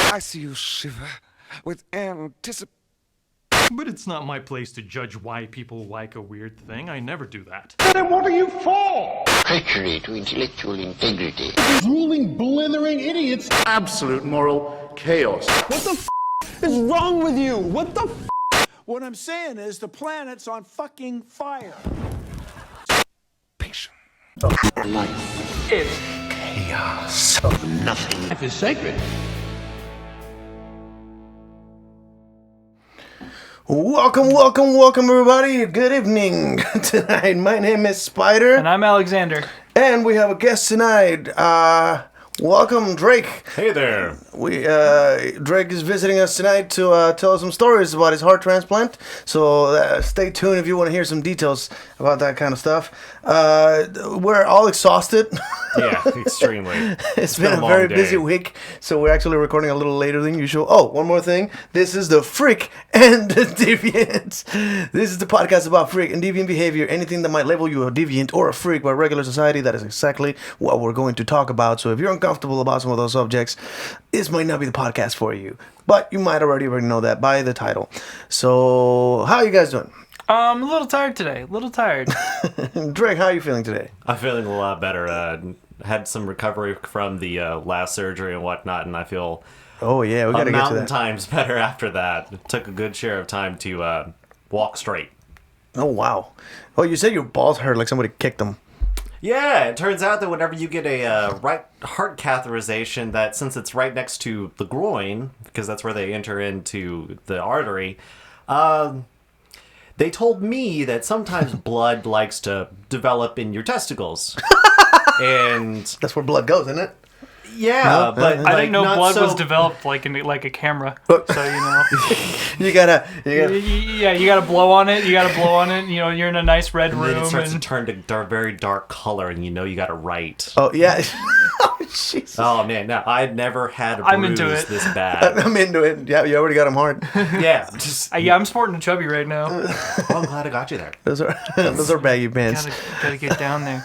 I see you shiver with anticipation. But it's not my place to judge why people like a weird thing. I never do that. Then what are you for? Treachery to intellectual integrity. Drooling, blithering idiots. Absolute moral chaos. What the is wrong with you? What the What I'm saying is the planet's on fucking fire. Patient. Life is chaos of nothing. Life is sacred. Welcome, everybody. Good evening tonight. My name is Spider. And I'm Alexander. And we have a guest tonight. Welcome, Drake. Hey there. Drake is visiting us tonight to tell us some stories about his heart transplant. So stay tuned if you want to hear some details about that kind of stuff. We're all exhausted. Yeah, extremely. It's been a very busy week, so we're actually recording a little later than usual. Oh, one more thing. This is the Freak and the Deviant. This is the podcast about freak and deviant behavior. Anything that might label you a deviant or a freak by regular society, that is exactly what we're going to talk about. So if you're uncomfortable about some of those subjects, this might not be the podcast for you. But you might already know that by the title. So, how are you guys doing? I'm a little tired today. A little tired. Drake, how are you feeling today? I'm feeling a lot better. Had some recovery from the last surgery and whatnot, and I feel we gotta get to that. mountain times better after that. It took a good share of time to walk straight. Oh, wow. Well, you said your balls hurt like somebody kicked them. Yeah, it turns out that whenever you get a right heart catheterization, that since it's right next to the groin, because that's where they enter into the artery, they told me that sometimes blood likes to develop in your testicles. And that's where blood goes, isn't it? Yeah, but I didn't know blood was developed like a camera. So you gotta you gotta blow on it. You gotta blow on it. You know, you're in a nice red room. Then it starts to turn to very dark color, and you know you gotta write. Oh yeah. Oh Jesus. Oh man, no, I'd never had a I'm bruise into it. this bad. I'm into it. Yeah, you already got them hard. Yeah, just I'm sporting a chubby right now. Oh, I'm glad I got you there. Those are baggy pants. Gotta get down there.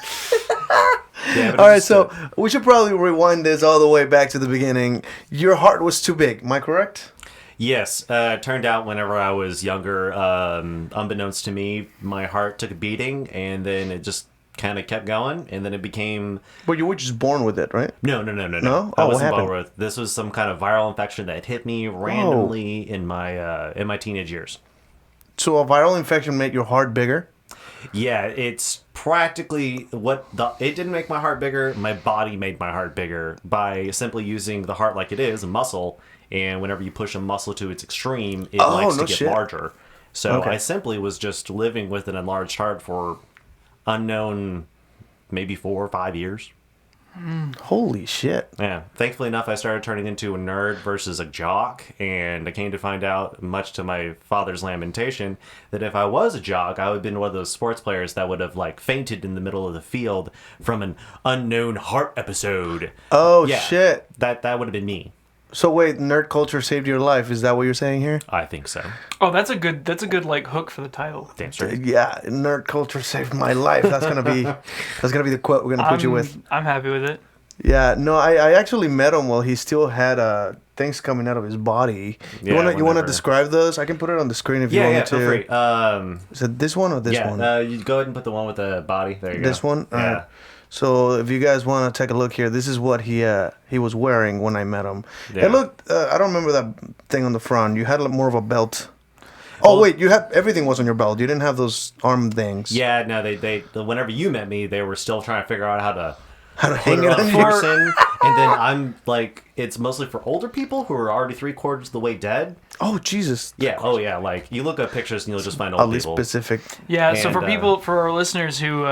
Yeah, all right, so we should probably rewind this all the way back to the beginning. Your heart was too big, am I correct? Yes, it turned out whenever I was younger, unbeknownst to me, my heart took a beating, and then it just kind of kept going, and then it became... But you were just born with it, right? No. No? I Oh, what wasn't happened? born with. This was some kind of viral infection that hit me randomly in my teenage years. So a viral infection made your heart bigger? Yeah, it's practically it didn't make my heart bigger. My body made my heart bigger by simply using the heart like it is, a muscle. And whenever you push a muscle to its extreme, it likes to get larger. So I simply was just living with an enlarged heart for unknown, maybe 4 or 5 years. Holy shit. Yeah. Thankfully enough, I started turning into a nerd versus a jock, and I came to find out, much to my father's lamentation, that if I was a jock, I would have been one of those sports players that would have fainted in the middle of the field from an unknown heart episode. Oh, yeah, shit. That would have been me. So wait, nerd culture saved your life. Is that what you're saying here? I think so. Oh, that's a good hook for the title. Damn straight. Yeah, nerd culture saved my life. That's gonna be the quote we're gonna put you with. I'm happy with it. Yeah, no, I actually met him while he still had things coming out of his body. You wanna describe those? I can put it on the screen if you want me to. Yeah, feel free. Is it this one or this one? Yeah, you go ahead and put the one with the body. There you go. This one? Yeah. Right. So if you guys want to take a look here, this is what he was wearing when I met him. Yeah. It looked, I don't remember that thing on the front. You had more of a belt. Oh, wait, you had everything was on your belt. You didn't have those arm things. Yeah, no, they whenever you met me, they were still trying to figure out how to hang it on a person. And then I'm like, it's mostly for older people who are already 3/4 of the way dead. Oh, Jesus. Yeah. Oh, yeah. Like, you look at pictures and you'll just find old Oddly people. specific. Yeah. So for our listeners who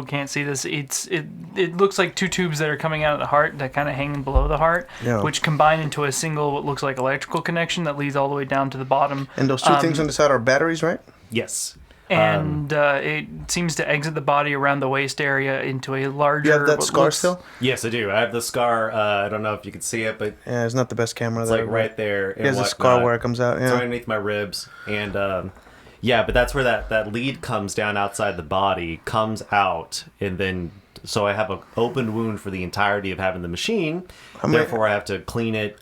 can't see this, it looks like two tubes that are coming out of the heart that kind of hang below the heart, which combine into a single what looks like electrical connection that leads all the way down to the bottom. And those two things on the side are batteries, right? Yes. And it seems to exit the body around the waist area into a larger... You have that scar still? Yes, I do. I have the scar. I don't know if you can see it, but... Yeah, it's not the best camera. It's right there. He has a scar where it comes out, It's underneath my ribs. And, but that's where that lead comes down outside the body, comes out, and then... So I have an open wound for the entirety of having the machine. Therefore, I have to clean it,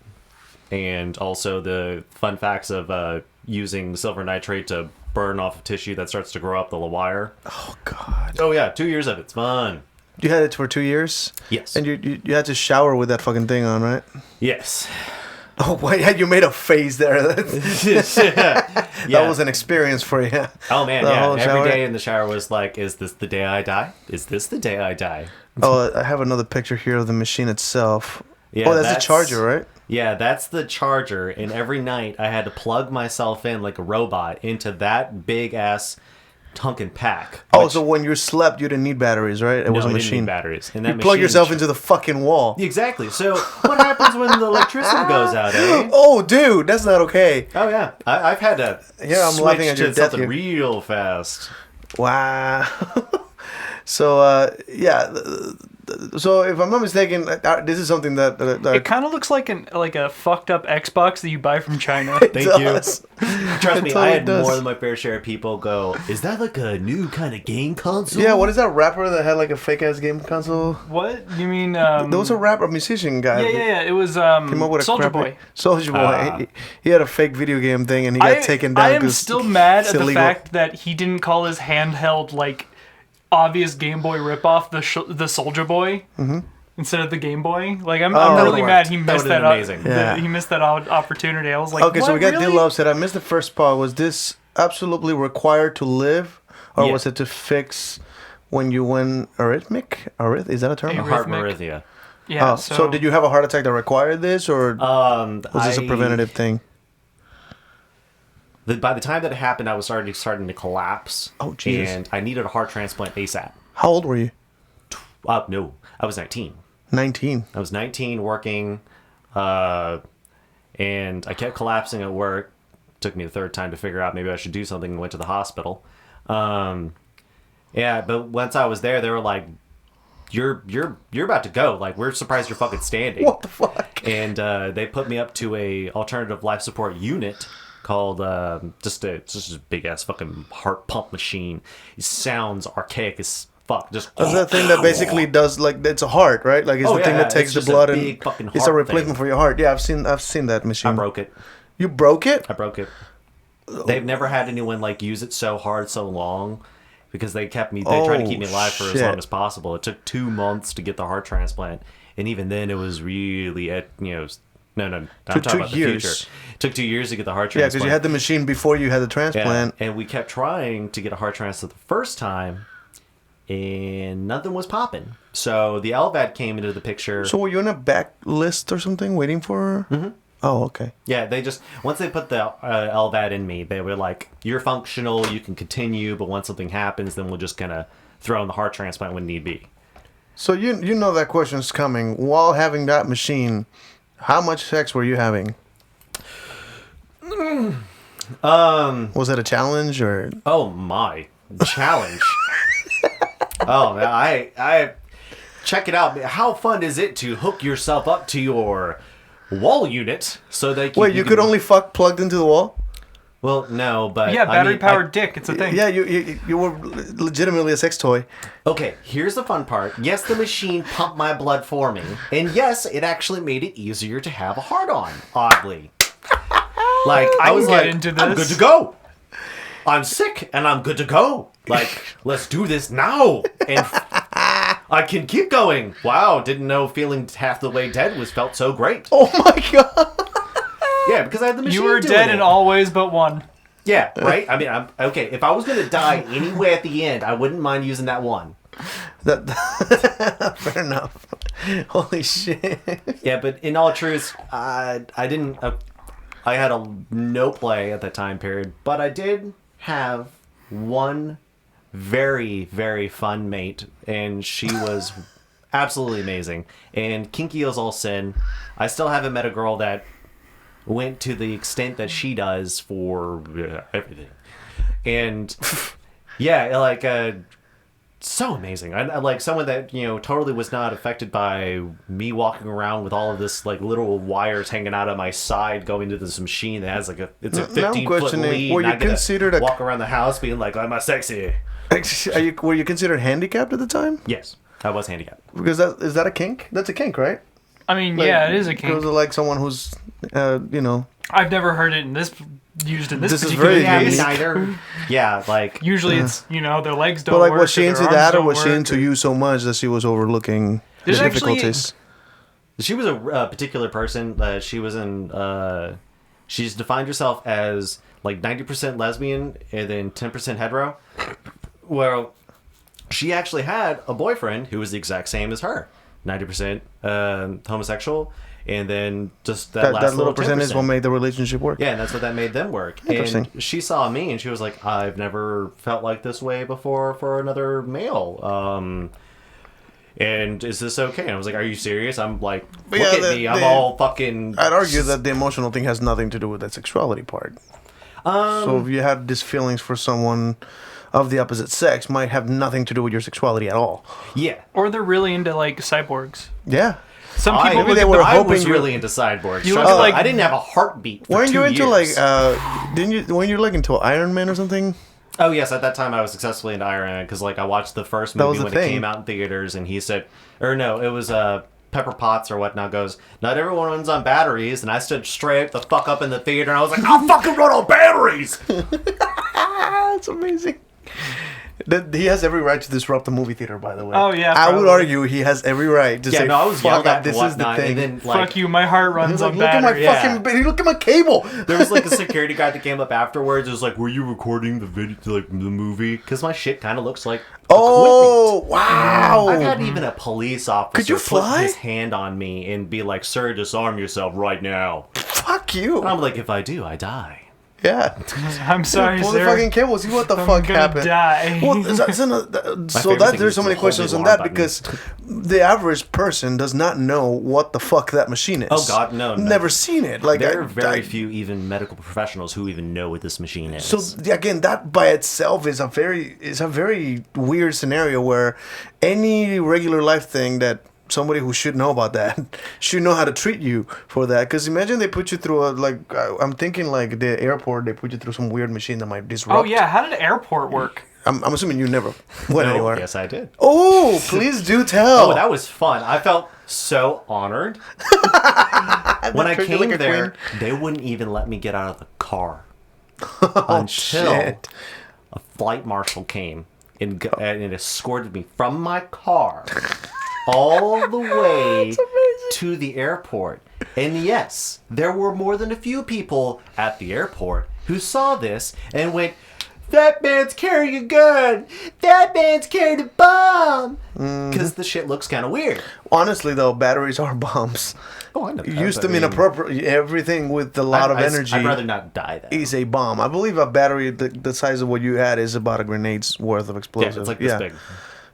and also the fun facts of using silver nitrate to burn off of tissue that starts to grow up the wire. Oh God. Oh yeah, 2 years of it. It's fun. You had it for 2 years? Yes. And you had to shower with that fucking thing on, right? Yes. Oh, wait, you made a face there. That was an experience for you. Oh man, The yeah. whole shower? Every day in the shower was like, is this the day I die? Is this the day I die? Oh, I have another picture here of the machine itself. Yeah, oh, that's the charger, right? Yeah, that's the charger. And every night I had to plug myself in like a robot into that big ass Tonkin pack. Oh, so when you slept, you didn't need batteries, right? It was a I machine. didn't need batteries. And that You plug machine yourself into the fucking wall. Exactly. So what happens when the electricity goes out, eh? Oh, dude, that's not okay. Oh yeah, I've had to I'm switch laughing at to your death something here. real fast. Wow. So, yeah. So, if I'm not mistaken, this is something that It kind of looks like a fucked up Xbox that you buy from China. Thank does. you. Trust me, It I totally had does. more than my fair share of people go, is that like a new kind of game console? Yeah, what is that rapper that had like a fake ass game console? What? You mean? There was a rapper, musician guy. Yeah. It was Came up with a Soldier crappy- Boy. Soldier Boy. He had a fake video game thing and he got taken down. I am 'cause still mad it's at the illegal. fact that he didn't call his handheld like obvious Game Boy ripoff the Soldier Boy instead of the Game Boy. Like I'm really mad he missed would've that. been amazing. Yeah. He missed that opportunity. I was like, Okay, so what, we got really? D-Love said, I missed the first part. Was this absolutely required to live? Or Yeah. was it to fix when you went arrhythmic? Is that a term? Arrhythmic. Heart arrhythmia. Yeah. Oh, so did you have a heart attack that required this? Or was this a preventative thing? By the time that it happened, I was starting to collapse. Oh, Jesus. And I needed a heart transplant ASAP. How old were you? No, I was 19. 19. I was 19 working, and I kept collapsing at work. Took me the third time to figure out maybe I should do something and went to the hospital. Yeah, but once I was there, they were like, you're about to go. Like, we're surprised you're fucking standing. What the fuck? And they put me up to a alternative life support unit called just a big ass fucking heart pump machine. It sounds archaic as fuck. Just That's that thing that basically does, like, it's a heart, right? Like, it's Oh, the thing yeah, that takes it's the just a blood big fucking and it's a heart replacement thing. for your heart. Yeah, I've seen that machine. I broke it. You broke it? I broke it. They've never had anyone like use it so hard so long because they tried to keep me alive for as shit. long as possible. It took 2 months to get the heart transplant, and even then it was really no, I'm talking about the years. future. It took 2 years to get the heart Yeah, transplant. because you had the machine before you had the Yeah, transplant. and we kept trying to get a heart transplant the first time, and nothing was popping. So the LVAD came into the picture. So were you on a back list or something waiting for her? Mm-hmm. Oh, okay. Yeah, they just, once they put the LVAD in me, they were like, you're functional, you can continue, but once something happens, then we'll just kind of throw in the heart transplant when need be. So you know that question's coming. While having that machine, how much sex were you having? Was it a challenge or? Oh my, challenge. Oh, man, I check it out. How fun is it to hook yourself up to your wall unit so that Wait, you could only fuck plugged into the wall? Well, no, but Yeah, I battery mean, powered dick. It's a thing. Yeah, you were legitimately a sex toy. Okay, here's the fun part. Yes, the machine pumped my blood for me, and yes, it actually made it easier to have a hard-on. Oddly, like I was can get like, into I'm this. good to go. I'm sick and I'm good to go. Like, let's do this now, and I can keep going. Wow, didn't know feeling half the way dead felt so great. Oh my god! Yeah, because I had the machine. You were doing dead it. in all ways but one. Yeah, right. I mean, I'm okay. If I was gonna die anyway at the end, I wouldn't mind using that one. Fair enough. Holy shit! Yeah, but in all truth, I didn't. I had a no play at that time period, but I did have one very, very fun mate, and she was absolutely amazing. And kinky as all sin, I still haven't met a girl that went to the extent that she does for everything. And yeah, like so amazing. I like someone that, totally was not affected by me walking around with all of this like little wires hanging out of my side going to this machine that has like it's a Now I'm 15-foot questioning, lead. were and you I gotta considered a- walk around the house being like, I'm a sexy. Were you considered handicapped at the time? Yes, I was handicapped. Because is that a kink? That's a kink, right? I mean, Like, yeah, it is a kink. Because of like someone who's You know. I've never heard it used in this This is particular very Yeah, me case. neither. Yeah, like Usually it's, their legs don't But like, work. was she or into their that, arms or don't was she work, into or- you so much that she was overlooking the There's actually- difficulties? she was a particular person that she was in. She's defined herself as like 90% lesbian and then 10% hetero. Well, she actually had a boyfriend who was the exact same as her, 90% homosexual, and then just that last That little 10%. percentage will make the relationship work. Yeah, and that's what that made them work. Interesting. And she saw me, and she was like, "I've never felt like this way before for another male. And is this okay?" And I was like, "Are you serious?" I'm like, But "Look yeah, at me, I'm all fucking." I'd argue that the emotional thing has nothing to do with that sexuality part. So if you had these feelings for someone of the opposite sex, might have nothing to do with your sexuality at all. Yeah, Or they're really into like cyborgs. Yeah. Some people maybe look they at were the- I hoping was you- really into cyborgs. You Trust look me, like- I didn't have a heartbeat. For Weren't 2 you into years. when you're like into Iron Man or something? Oh yes, at that time I was successfully into Iron Man because like I watched the first That was movie the when it thing. came out in theaters, and he said, or no, it was Pepper Potts or whatnot goes, "Not everyone runs on batteries," and I stood straight the fuck up in the theater, and I was like, "I'll fucking run on batteries." That's amazing. He has every right to disrupt the movie theater, by the way. Oh, yeah, I would probably. argue he has every right to Yeah, say, no, I was fuck yelled up, at this and is the whatnot, thing. and then like Fuck you, my heart runs He's on like, look at my battery. fucking, look at my cable. there was like a security guard that came up afterwards. It was like, "Were you recording the video, like the movie?" Because my shit kind of looks like Oh, wow. I've had even a police officer Could you put fly? his hand on me and be like, "Sir, disarm yourself right now." Fuck you. And I'm like, "If I do, I die." Yeah. I'm sorry, Pull the sir. fucking cable. See what the I'm fuck gonna happened. die. Well, so favorite that thing there's is so many to hold questions the on alarm that button. because the average person does not know what the fuck that machine is. Oh, God, no. Never seen it. Like There are very few even medical professionals who even know what this machine is. So again, that by itself is a very weird scenario where any regular life thing that somebody who should know about that should know how to treat you for that. Because imagine they put you through I'm thinking like the airport, they put you through some weird machine that might disrupt. Oh yeah, how did airport work? I'm assuming you never went No, anywhere. yes, I did. Oh, please do tell. Oh, that was fun. I felt so honored. When I treat you came like a there, queen. they wouldn't even let me get out of the car Oh, until shit. a flight marshal came and escorted me from my car all the way to the airport. And yes, there were more than a few people at the airport who saw this and went, "That man's carrying a gun! That man's carrying a bomb!" Because the shit looks kind of weird. Honestly, though, batteries are bombs. Oh, I know. You use them inappropriately. Everything with a lot of energy I'd rather not die then. is a bomb. I believe a battery the size of what you had is about a grenade's worth of Yeah, explosive. it's like this big.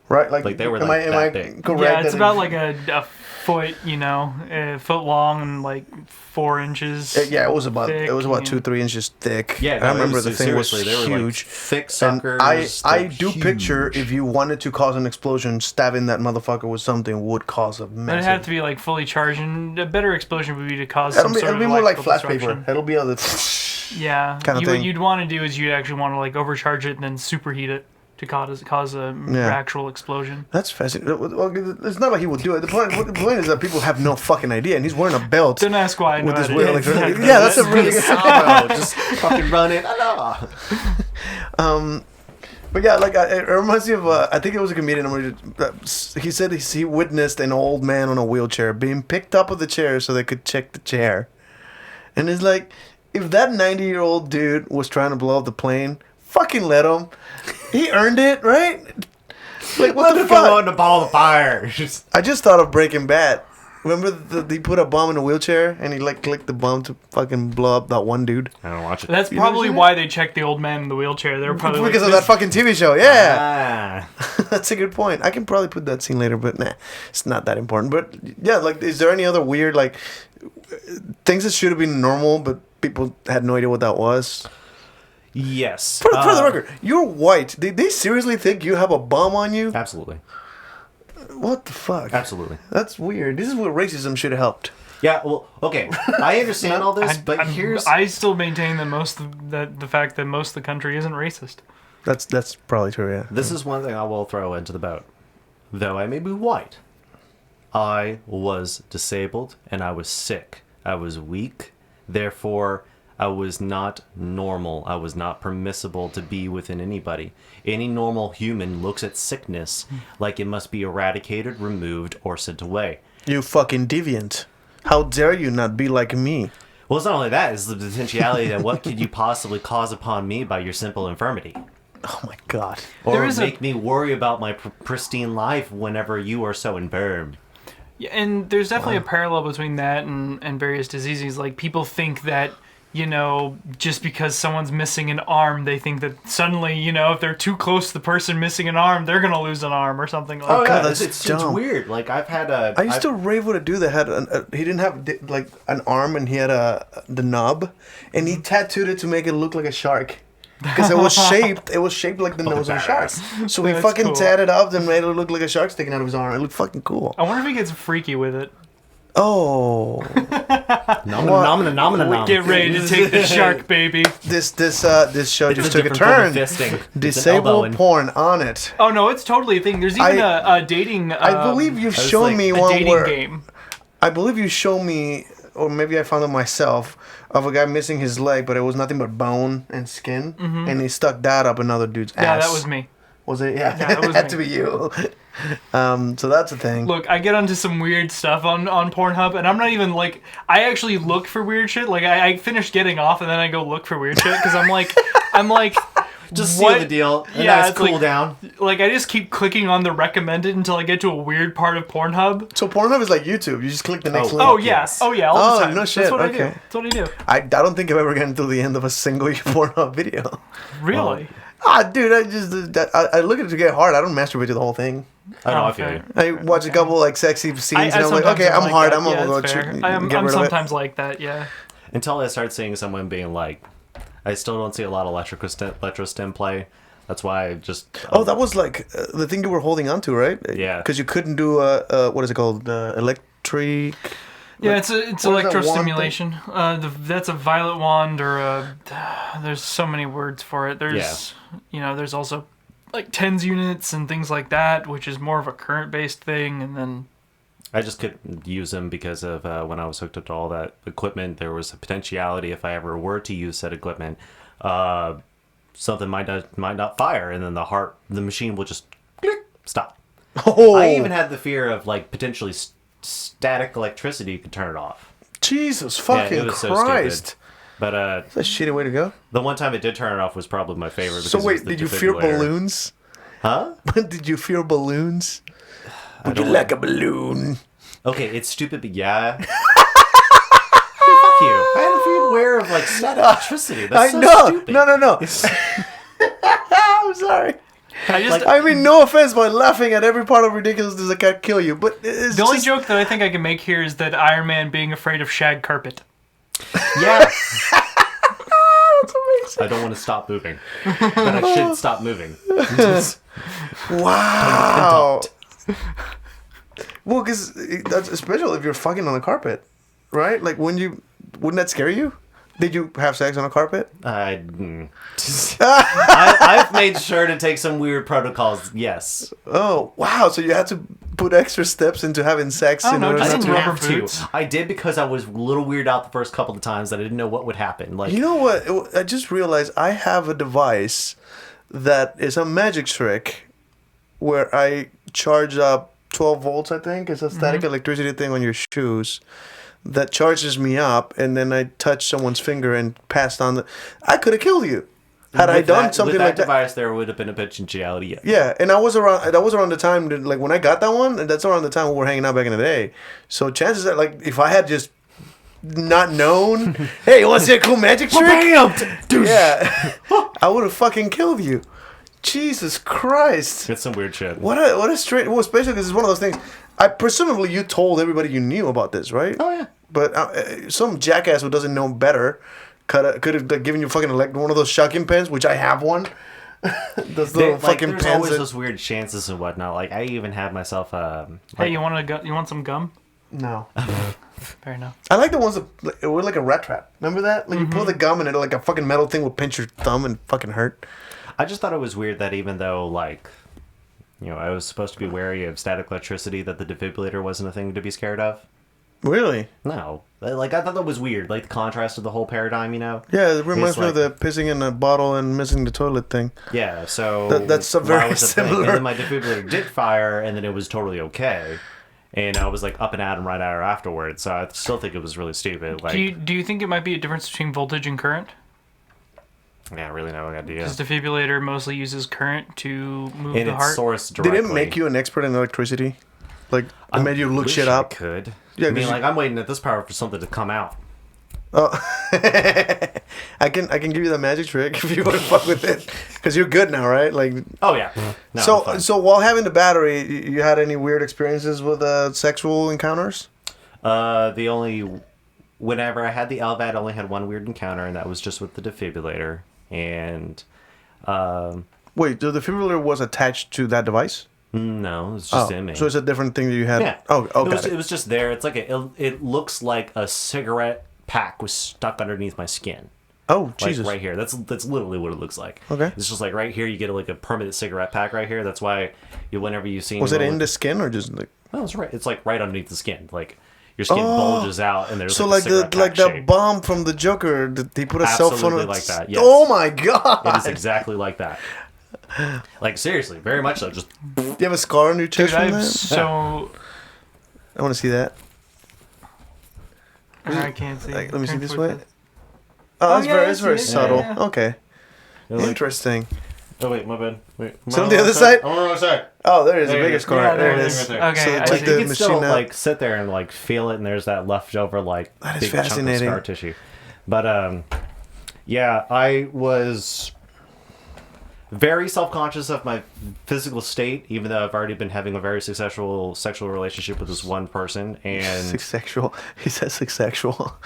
Right? Like they were am like I, that am I big. correct? Yeah, it's that about like a foot, a foot long and like 4 inches. Yeah, it was about thick, 2-3 inches thick. Yeah, I remember the thing was seriously, they were huge. like thick And suckers. I like, do huge. picture if you wanted to cause an explosion, stabbing that motherfucker with something would cause a But it massive. had to be like fully charged, and a better explosion would be to cause It'll some be, sort it'll be of more like electrical flash paper. disruption. It'll be other. Yeah, kinda what thing. you'd want to do is you'd actually want to like overcharge it and then superheat it to cause a actual explosion. That's fascinating. Well, it's not like he would do it. The point is that people have no fucking idea, and he's wearing a belt. Don't ask why I know with this how to weird do it. electronic. Exactly. Yeah, that's a really good. Sabo, just fucking run it. Allah. But yeah, like it reminds me of I think it was a comedian. He said he witnessed an old man on a wheelchair being picked up with the chair so they could check the chair, and it's like if that 90-year-old dude was trying to blow up the plane, fucking let him. He earned it, right? Like what the fuck? On the ball of fire. I just thought of Breaking Bad. Remember he put a bomb in a wheelchair and he like clicked the bomb to fucking blow up that one dude I don't watch it. That's probably why they checked the old man in the wheelchair. They were probably because like, of that fucking TV show. Yeah. Ah. That's a good point. I can probably put that scene later, but nah, it's not that important. But yeah, like, is there any other weird like things that should have been normal, but people had no idea what that was? Yes. For the record, you're white. Did they seriously think you have a bomb on you? Absolutely. What the fuck? Absolutely. That's weird. This is where racism should have helped. Yeah, well, okay. I understand all this, but I still maintain that the fact that most of the country isn't racist. That's probably true. Yeah. This is one thing I will throw into the boat. Though I may be white, I was disabled and I was sick. I was weak Therefore, I was not normal. I was not permissible to be within anybody. Any normal human looks at sickness like it must be eradicated, removed, or sent away. You fucking deviant. How dare you not be like me? Well, it's not only that, it's the potentiality that what could you possibly cause upon me by your simple infirmity? Oh my god. Or make me worry about my pristine life whenever you are so infirm. Yeah, and there's definitely a parallel between that and various diseases. Like, people think that, you know, just because someone's missing an arm, they think that suddenly, you know, if they're too close to the person missing an arm, they're going to lose an arm or something like that. Oh, God, yeah, that's it's dumb. weird. Like, I've had a... I used to rave with a dude that had he didn't have like an arm and he had the knob and he tattooed it to make it look like a shark. Because it was shaped like the nose of a shark. So he That's fucking cool. tatted it up and made it look like a shark sticking out of his arm. It looked fucking cool. I wonder if he gets freaky with it. Oh. Nom. Get ready to take the shark, baby. This show just It's took a different form turn. of fisting. It's an Disable elbowing. porn on it. Oh, no, it's totally a thing. There's even a dating... I believe you've was shown like me a one dating where game. I believe you showed me, or maybe I found it myself, of a guy missing his leg, but it was nothing but bone and skin, and he stuck that up another dude's ass. Yeah, that was me. Was it? Yeah, Yeah, that was it had me. to be you. So that's a thing. Look, I get onto some weird stuff on Pornhub, and I'm not even like... I actually look for weird shit. Like, I finish getting off, and then I go look for weird shit, because I'm like... Just what? seal the deal. And Yeah, nice it's cool like- down. Like, I just keep clicking on the recommended until I get to a weird part of Pornhub. So Pornhub is like YouTube. You just click the next link. Oh, yeah. Oh, yeah, all Oh, the time. no shit, That's what I okay. do. That's what I do. I don't think I've ever gotten to the end of a single Pornhub video. Really? Dude, I look at it to get hard. I don't masturbate to the whole thing. I know, Oh, I feel you. I watch a couple like sexy scenes and I'm like, sometimes okay, am I'm hard. that. I'm gonna Yeah, go that's fair. get I'm rid of it. sometimes like that, yeah. Until I start seeing someone being like... I still don't see a lot of electrostim play. That's why I just... Oh, that was like the thing you were holding on to, right? Yeah. Because you couldn't do what is it called? Electric. Yeah, it's what is that wand electrostimulation. That's a violet wand, or there's so many words for it. There's, you know, there's also like tens units and things like that, which is more of a current-based thing, and then... I just couldn't use them because of when I was hooked up to all that equipment. There was a potentiality if I ever were to use said equipment, something might not fire, and then the machine will just click, stop. Oh, I even had the fear of like potentially static electricity could turn it off. Jesus Yeah, fucking it was so Christ! stupid. But That's a shitty way to go. the one time it did turn it off was probably my favorite. So because it was wait, the did you fear defibrillator. balloons? Huh? Did you fear balloons? Would you like a balloon? Okay, it's stupid, but yeah. Fuck you. I had to be aware of like static electricity. That's so know. stupid. No. I'm sorry. I mean, no offense by laughing at every part of ridiculousness that can kill you, but it's The only just... joke that I think I can make here is that Iron Man being afraid of shag carpet. Yeah. That's amazing. I don't want to stop moving, but I should stop moving. Wow. Well, because that's especially if you're fucking on a carpet, right? Like wouldn't that scare you? Did you have sex on a carpet? I've made sure to take some weird protocols. Yes. Oh wow! So you had to put extra steps into having sex in no, order just not in to. rubber Have to. boots. I did because I was a little weirded out the first couple of times that I didn't know what would happen. Like You know what? I just realized I have a device that is a magic trick where I charge up 12 volts, I think. It's a static electricity thing on your shoes that charges me up, and then I touch someone's finger and passed on the... I could have killed you. Had I done something with like that that. device, there would have been a potentiality. Yeah. Yeah, and that was around the time that, like when I got that one, and that's around the time we were hanging out back in the day. So chances are, like, if I had just not known, hey, you want to see a cool magic trick? Yeah, I would have fucking killed you. Jesus Christ! It's some weird shit. What a straight. Well, especially because it's one of those things. Presumably you told everybody you knew about this, right? Oh yeah. But some jackass who doesn't know better could have like, given you fucking one of those shocking pens, which I have one. Those little fucking there's pens. always that- those weird chances and whatnot. Like I even had myself. Hey, you want some gum? No. Fair enough. I like the ones that were like a rat trap. Remember that? Like you pull the gum and it like a fucking metal thing would pinch your thumb and fucking hurt. I just thought it was weird that even though like, I was supposed to be wary of static electricity, that the defibrillator wasn't a thing to be scared of. Really? No. Like, I thought that was weird. Like, the contrast of the whole paradigm, you know? Yeah, it reminds It's me of like- the pissing in a bottle and missing the toilet thing. Yeah, so... That's a why very was the thing? similar- And then my defibrillator did fire, and then it was totally okay. And I was, like, up and at him right afterwards, so I still think it was really stupid. Like, Do you think it might be a difference between voltage and current? yeah, really no idea. Because defibrillator mostly uses current to move And the it's heart. sourced Did directly. it make you an expert in electricity? Like, it made you look Wish shit I up? could. Yeah, I mean, 'cause like, I'm waiting at this power for something to come out. Oh, I can give you the magic trick if you want to fuck with it, because you're good now, right? Like, Oh, yeah. No, I'm so fine. so while having the battery, you had any weird experiences with sexual encounters? Whenever I had the LVAD, I only had one weird encounter, and that was just with the defibrillator. And, Wait, the defibrillator was attached to that device? no, it's just in me. So it's a different thing that you had. Yeah. Oh, it was just there. It's like it looks like a cigarette pack was stuck underneath my skin. Oh, Like Jesus. right here. That's literally what it looks like. Okay. It's just like right here you get like a permanent cigarette pack right here. That's why whenever you see Was it anyone in with- the skin or just like? No, it's right. It's like right underneath the skin. Like your skin bulges out and there's So like, like a the cigarette like pack the shape. bomb from the Joker, he put a cell phone. Absolutely on like that, yes. Oh my god! It is exactly like that. Like seriously, very much so. Just Do you have a scar on your chest Dude, from I'm that? so... I want to see that. I can't see. Like, let me see Turn this towards way. it. Oh, it's yeah, very, I it's very see it. subtle. Yeah, yeah. Okay, like- interesting. oh wait, my bad. Wait, Is it on the other side? I'm on the wrong side. Oh, there is a There bigger it is. scar. Yeah, there it there is. it is. Right Okay, So I it's see. like You the can still machine now. like sit there and like feel it, and there's that leftover like That is big chunk of fascinating. scar tissue. But yeah, I was very self-conscious of my physical state, even though I've already been having a very successful sexual relationship with this one person, and Sexual. He says sexual.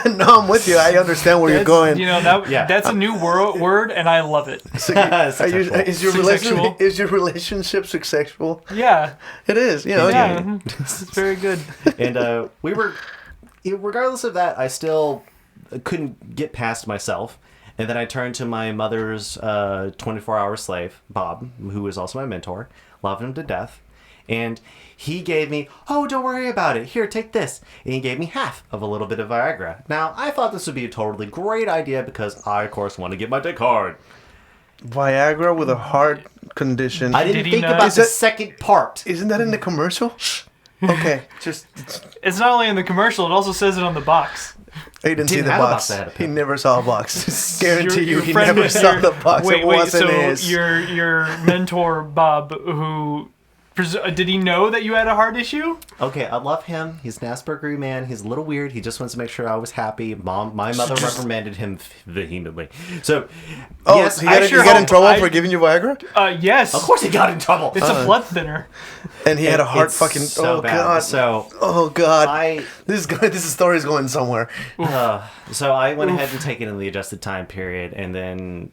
No, I'm with you. I understand where you're going. You know, that, Yeah. that's a new word, and I love it. Are you, is your Sexual. relationship sexual? Yeah. It is. You know. Yeah. It's very good. and we were, regardless of that, I still couldn't get past myself. And then I turned to my mother's 24-hour slave, Bob, who is also my mentor. Love him to death. And he gave me, oh, don't worry about it. Here, take this. And he gave me half of a little bit of Viagra. Now, I thought this would be a totally great idea because I, of course, want to get my dick hard. Viagra with a heart condition. I didn't Did he think not- about Is the that- second part. Isn't that in the commercial? Okay, just It's not only in the commercial, it also says it on the box. he didn't see Didn't the have a box. box that had a He pill. never saw a box. Guarantee you, Your he friend never is saw your- the box. Wait, It wait. wasn't So his. your mentor Bob, who did he know that you had a heart issue? Okay, I love him. He's an Asperger man. He's a little weird. He just wants to make sure I was happy. My mother reprimanded him vehemently. So, Oh, yes, he I got, sure he got in hope- trouble I- for giving you Viagra, Yes. Of course he got in trouble. It's a blood thinner. and he had a heart It's fucking. so Oh bad. god. So Oh god. I This story is going somewhere. so I went ahead and taken in the adjusted time period, and then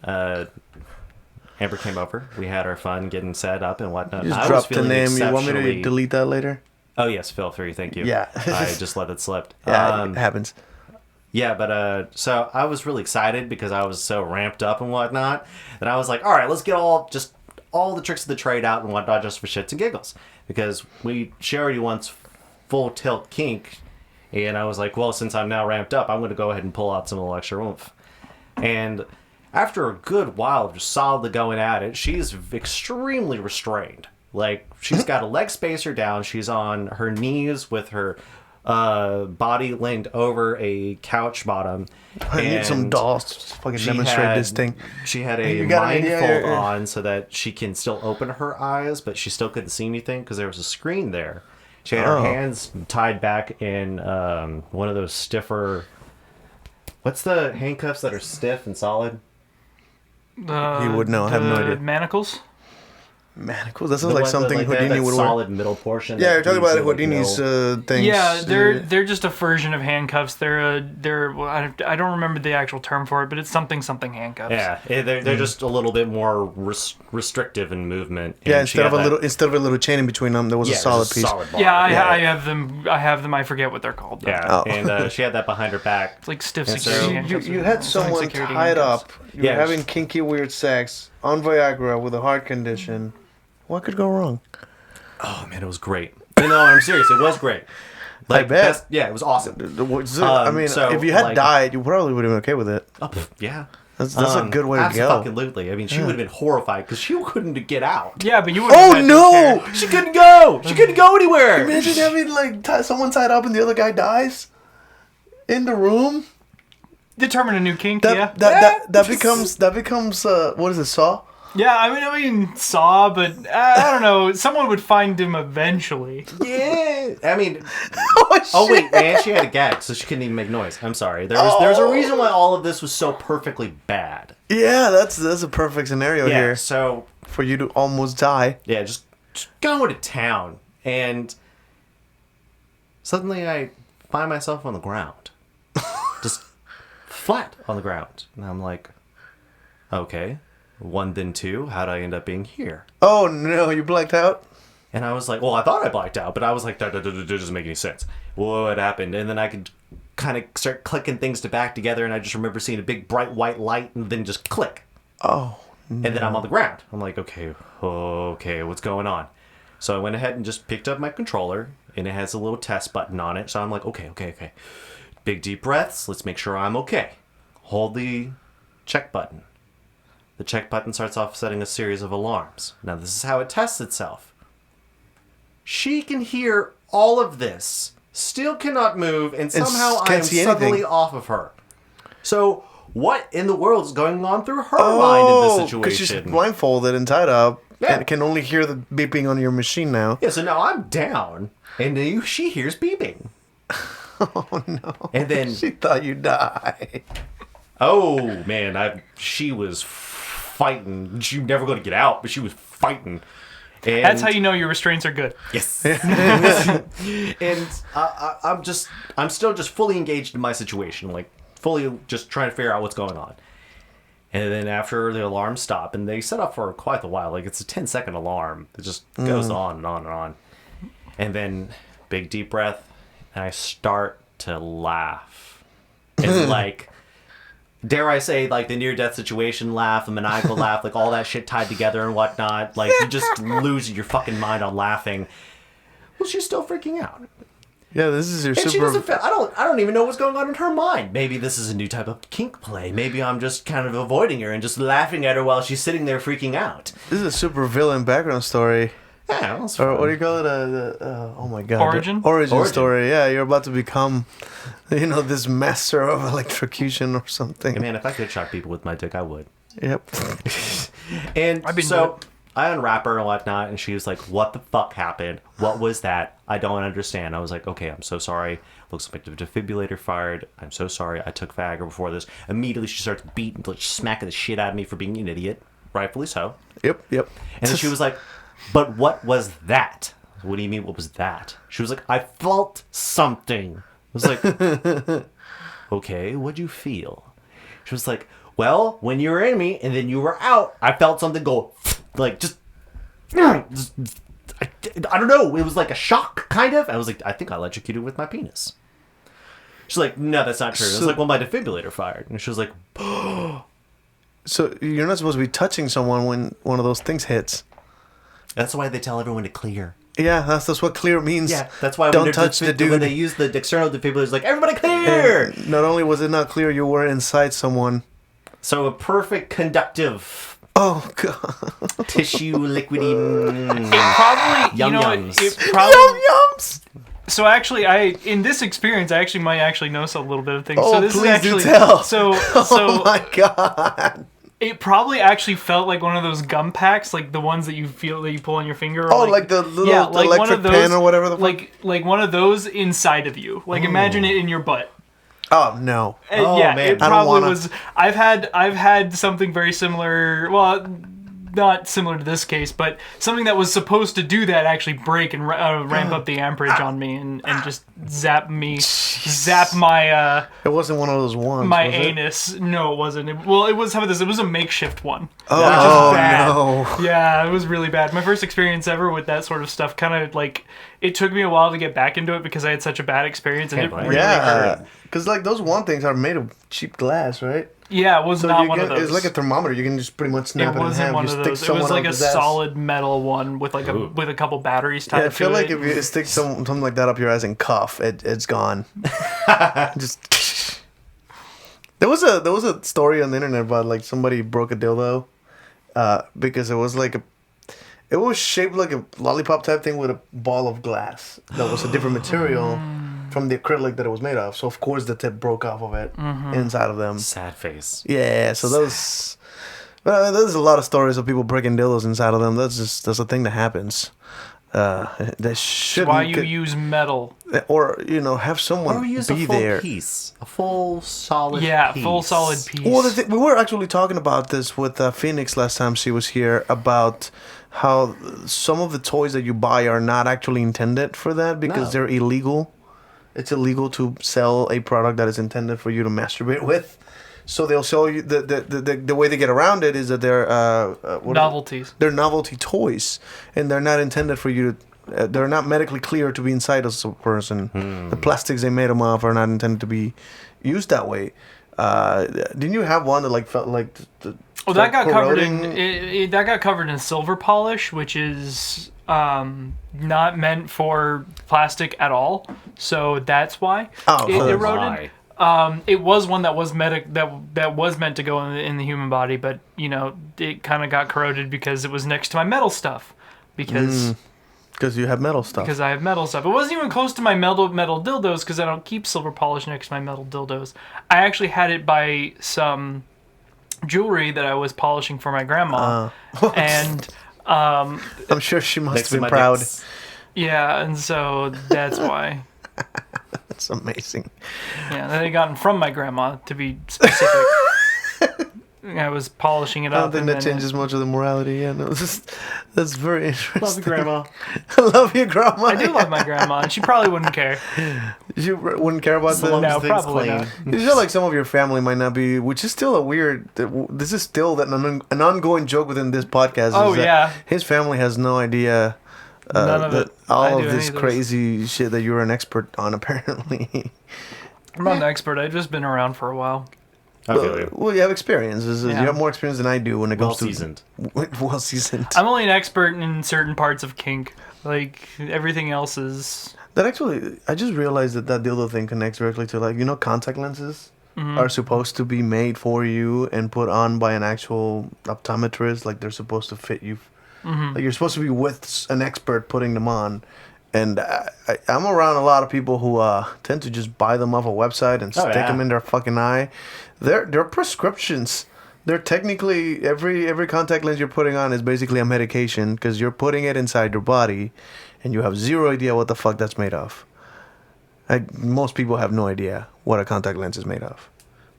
Amber came over. We had our fun getting set up and whatnot. You just I was dropped the feeling name. You want me to exceptionally- delete that later? Oh yes, feel free. Thank you. Yeah. I just let it slip. Yeah, it happens. Yeah, but so I was really excited because I was so ramped up and whatnot that I was like, all right, let's get all the tricks of the trade out and whatnot just for shits and giggles, because she already wants full tilt kink, and I was like, well, since I'm now ramped up, I'm going to go ahead and pull out some of the extra oomph. And after a good while of just solidly going at it, she's extremely restrained. Like, she's got a leg spacer down. She's on her knees with her body leaned over a couch bottom. I need some and dolls to fucking she demonstrate had- this thing. She had a You got an idea? blindfold Yeah. on so that she can still open her eyes, but she still couldn't see anything because there was a screen there. She had her Oh. hands tied back in one of those stiffer... What's the handcuffs that are stiff and solid? You would know. I have no the idea. Manacles. Manacles. That The sounds like ones that, something they have Houdini that would wear. solid middle portion. Yeah, that you're talking leads about to, like, Houdini's no- things. Yeah, they're just a version of handcuffs. They're well, I don't remember the actual term for it, but it's something handcuffs. Yeah, they're just a little bit more restrictive in movement. And Yeah, she instead of had a that- little, instead of a little chain in between them, there was yeah, a solid there's piece. solid bar. Yeah, I have them. I have them. I forget what they're called. though. Yeah, Oh. and she had that behind her back. It's like stiff And so- security. You- handcuffs You or had something someone security tied handcuffs. up. You were Yeah. having kinky, weird sex on Viagra with a heart condition. What could go wrong? Oh man, it was great. No, I'm serious. It was great. I bet. Yeah, it was awesome. I mean, so, if you had like- died, you probably would have been okay with it. Oh, yeah. That's a good way to go. Absolutely. I mean, she would have been horrified because she couldn't get out. Yeah, but you would. Oh no! She couldn't go. She couldn't go anywhere. Imagine having like someone tied up and the other guy dies in the room. Determine a new kink. That becomes what is it, Saw? Yeah, I mean, Saw, but I don't know. Someone would find him eventually. Yeah. I mean, Oh wait, man, she had a gag, so she couldn't even make noise. I'm sorry. There's a reason why all of this was so perfectly bad. Yeah, that's a perfect scenario Yeah. here So for you to almost die. yeah, just going to town, and suddenly I find myself on the ground, just flat on the ground, and I'm like, okay, one then two, how'd I end up being here? Oh no, you blacked out. And I was like, well, I thought I blacked out, but I was like, that doesn't make any sense. What happened? And then I could kind of start clicking things back together, and I just remember seeing a big bright white light, and then just click. Oh. And then I'm on the ground. I'm like, okay, what's going on? So I went ahead and just picked up my controller, and it has a little test button on it. So I'm like, okay. Big deep breaths. Let's make sure I'm okay. Hold the check button. The check button starts off setting a series of alarms. Now this is how it tests itself. She can hear all of this, still cannot move, and somehow I am can't see suddenly anything. off of her. So what in the world is going on through her mind in this situation? Because she's blindfolded and tied up, Yeah. and can only hear the beeping on your machine now. Yeah, so now I'm down, and she hears beeping. Oh no! And then, She thought you died. oh man, she was fighting. She was never going to get out, but she was fighting. And That's how you know your restraints are good. Yes. And I'm still just fully engaged in my situation, like fully just trying to figure out what's going on. And then after the alarms stop, and they set up for quite a while, like it's a 10-second alarm. It just goes on and on and on. And then big deep breath, and I start to laugh. It's like, dare I say, like the near-death situation laugh, the maniacal laugh, like all that shit tied together and whatnot. Like you just lose your fucking mind on laughing. Well, she's still freaking out. Yeah, this is your And she super. doesn't feel, I don't even know what's going on in her mind. Maybe this is a new type of kink play. Maybe I'm just kind of avoiding her and just laughing at her while she's sitting there freaking out. This is a super villain background story. Yeah, well, it's Or fun. what do you call it? Oh my god. Origin? Origin story. Yeah, you're about to become, this master of electrocution or something. Hey, man, if I could shock people with my dick, I would. Yep. And I've been so doing- I unwrap her and whatnot, and she was like, what the fuck happened? What was that? I don't understand. I was like, okay, I'm so sorry. Looks like the defibrillator fired. I'm so sorry. I took Viagra before this. Immediately she starts beating, like, smacking the shit out of me for being an idiot. Rightfully so. Yep. And then she was like, but what was that? What do you mean, what was that? She was like, I felt something. I was like, okay, what'd you feel? She was like, well, when you were in me and then you were out, I felt something go, like, I don't know. It was like a shock, kind of. I was like, I think I electrocuted with my penis. She's like, no, that's not true. I was like, well, my defibrillator fired. And she was like, So you're not supposed to be touching someone when one of those things hits. that's why they tell everyone to clear. Yeah, that's what clear means. Yeah, that's why don't when touch the dude. When they use the external defibrillators, like, everybody clear! And not only was it not clear, you were inside someone. So a perfect conductive Oh god. tissue liquidy. Probably, Yum you know, yums. it probably. Yums. So actually, in this experience, I actually might actually notice a little bit of things. Oh, so this please is actually, do tell. So Oh my god. it probably actually felt like one of those gum packs, like the ones that you feel that you pull on your finger. Or Oh, like the little like electric one of those, pen or whatever the fuck? like one of those inside of you. Like imagine it in your butt. Oh no. Oh, Yeah, man. it I don't probably wanna- was. I've had something very similar. Well, not similar to this case, but something that was supposed to do that actually break and ramp up the amperage on me and just zap my It wasn't one of those ones. my was it? anus. No, it wasn't. It was how about this? It was a makeshift one. Oh bad. no. Yeah, it was really bad. My first experience ever with that sort of stuff. Kind of like it took me a while to get back into it because I had such a bad experience and it Can't blame really Yeah, hurt. because like those one things are made of cheap glass, right? Yeah, it was So not you one of can, those. it's like a thermometer. You can just pretty much It snap it in wasn't half. one You of stick those. It someone was like up a his ass. solid metal one with like with a couple batteries tied Yeah, I feel to like it. if you stick something like that up your ass and cough, it's gone. Just there was a story on the internet about like somebody broke a dildo because it was shaped like a lollipop type thing with a ball of glass that was a different material from the acrylic that it was made of. So of course the tip broke off of it inside of them. Sad face. Yeah, so those. There's a lot of stories of people breaking dildos inside of them. That's a thing that happens. That shouldn't. Why you use metal? Or have someone Or use be a full there. piece. A full solid piece. Full solid piece. Well, we were actually talking about this with Phoenix last time she was here about how some of the toys that you buy are not actually intended for that because they're illegal. It's illegal to sell a product that is intended for you to masturbate with. So they'll sell you the way they get around it is that they're novelties. They're novelty toys, and they're not intended for you to. They're not medically clear to be inside of a person. The plastics they made them of are not intended to be used that way. Didn't you have one that felt like? Well, that got covered in that got covered in silver polish, which is not meant for plastic at all. So that's why it eroded. It was one that was that was meant to go in the human body, but it kind of got corroded because it was next to my metal stuff. Because you have metal stuff. Because I have metal stuff. It wasn't even close to my metal dildos because I don't keep silver polish next to my metal dildos. I actually had it by some jewelry that I was polishing for my grandma, and I'm sure she must have been proud. Yeah, and so that's why. That's amazing. Yeah, that I gotten from my grandma, to be specific. I was polishing it up. I don't think that changes much of the morality. Yeah, no, that's very interesting. Love you, Grandma. I love you, Grandma. I do love my grandma, and she probably wouldn't care. You wouldn't care about that? No, probably not. You feel like some of your family might not be, which is still a weird. This is still an ongoing joke within this podcast. Oh, is that yeah. His family has no idea. None of it. All of this crazy shit that you're an expert on, apparently. I'm not an expert. I've just been around for a while. Well, you have experience. You have more experience than I do when it comes to well-seasoned. Well-seasoned. I'm only an expert in certain parts of kink. Like, everything else is... That actually, I just realized that dildo thing connects directly to, contact lenses are supposed to be made for you and put on by an actual optometrist. Like, they're supposed to fit you. Like, you're supposed to be with an expert putting them on. And I'm around a lot of people who tend to just buy them off a website and stick them in their fucking eye. They're prescriptions. They're technically, every contact lens you're putting on is basically a medication because you're putting it inside your body and you have zero idea what the fuck that's made of. Most people have no idea what a contact lens is made of.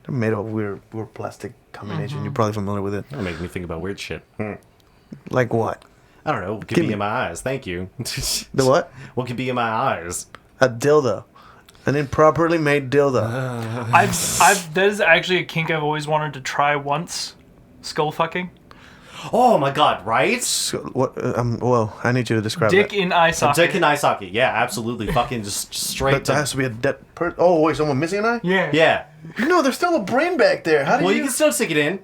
They're made of weird plastic combination. You're probably familiar with it. That makes me think about weird shit. Like what? I don't know. What could be in my eyes? Thank you. The what? What could be in my eyes? A dildo. An improperly made dildo. That is actually a kink I've always wanted to try once. Skull fucking. Oh my god, right? So, what? Well, I need you to describe Dick that. in eye socket. Dick and eye socket. Yeah, absolutely. Fucking just straight But that has to be a dead person. Oh, wait, someone missing an eye? Yeah. Yeah. No, there's still a brain back there. How do Well, you... you can still stick it in.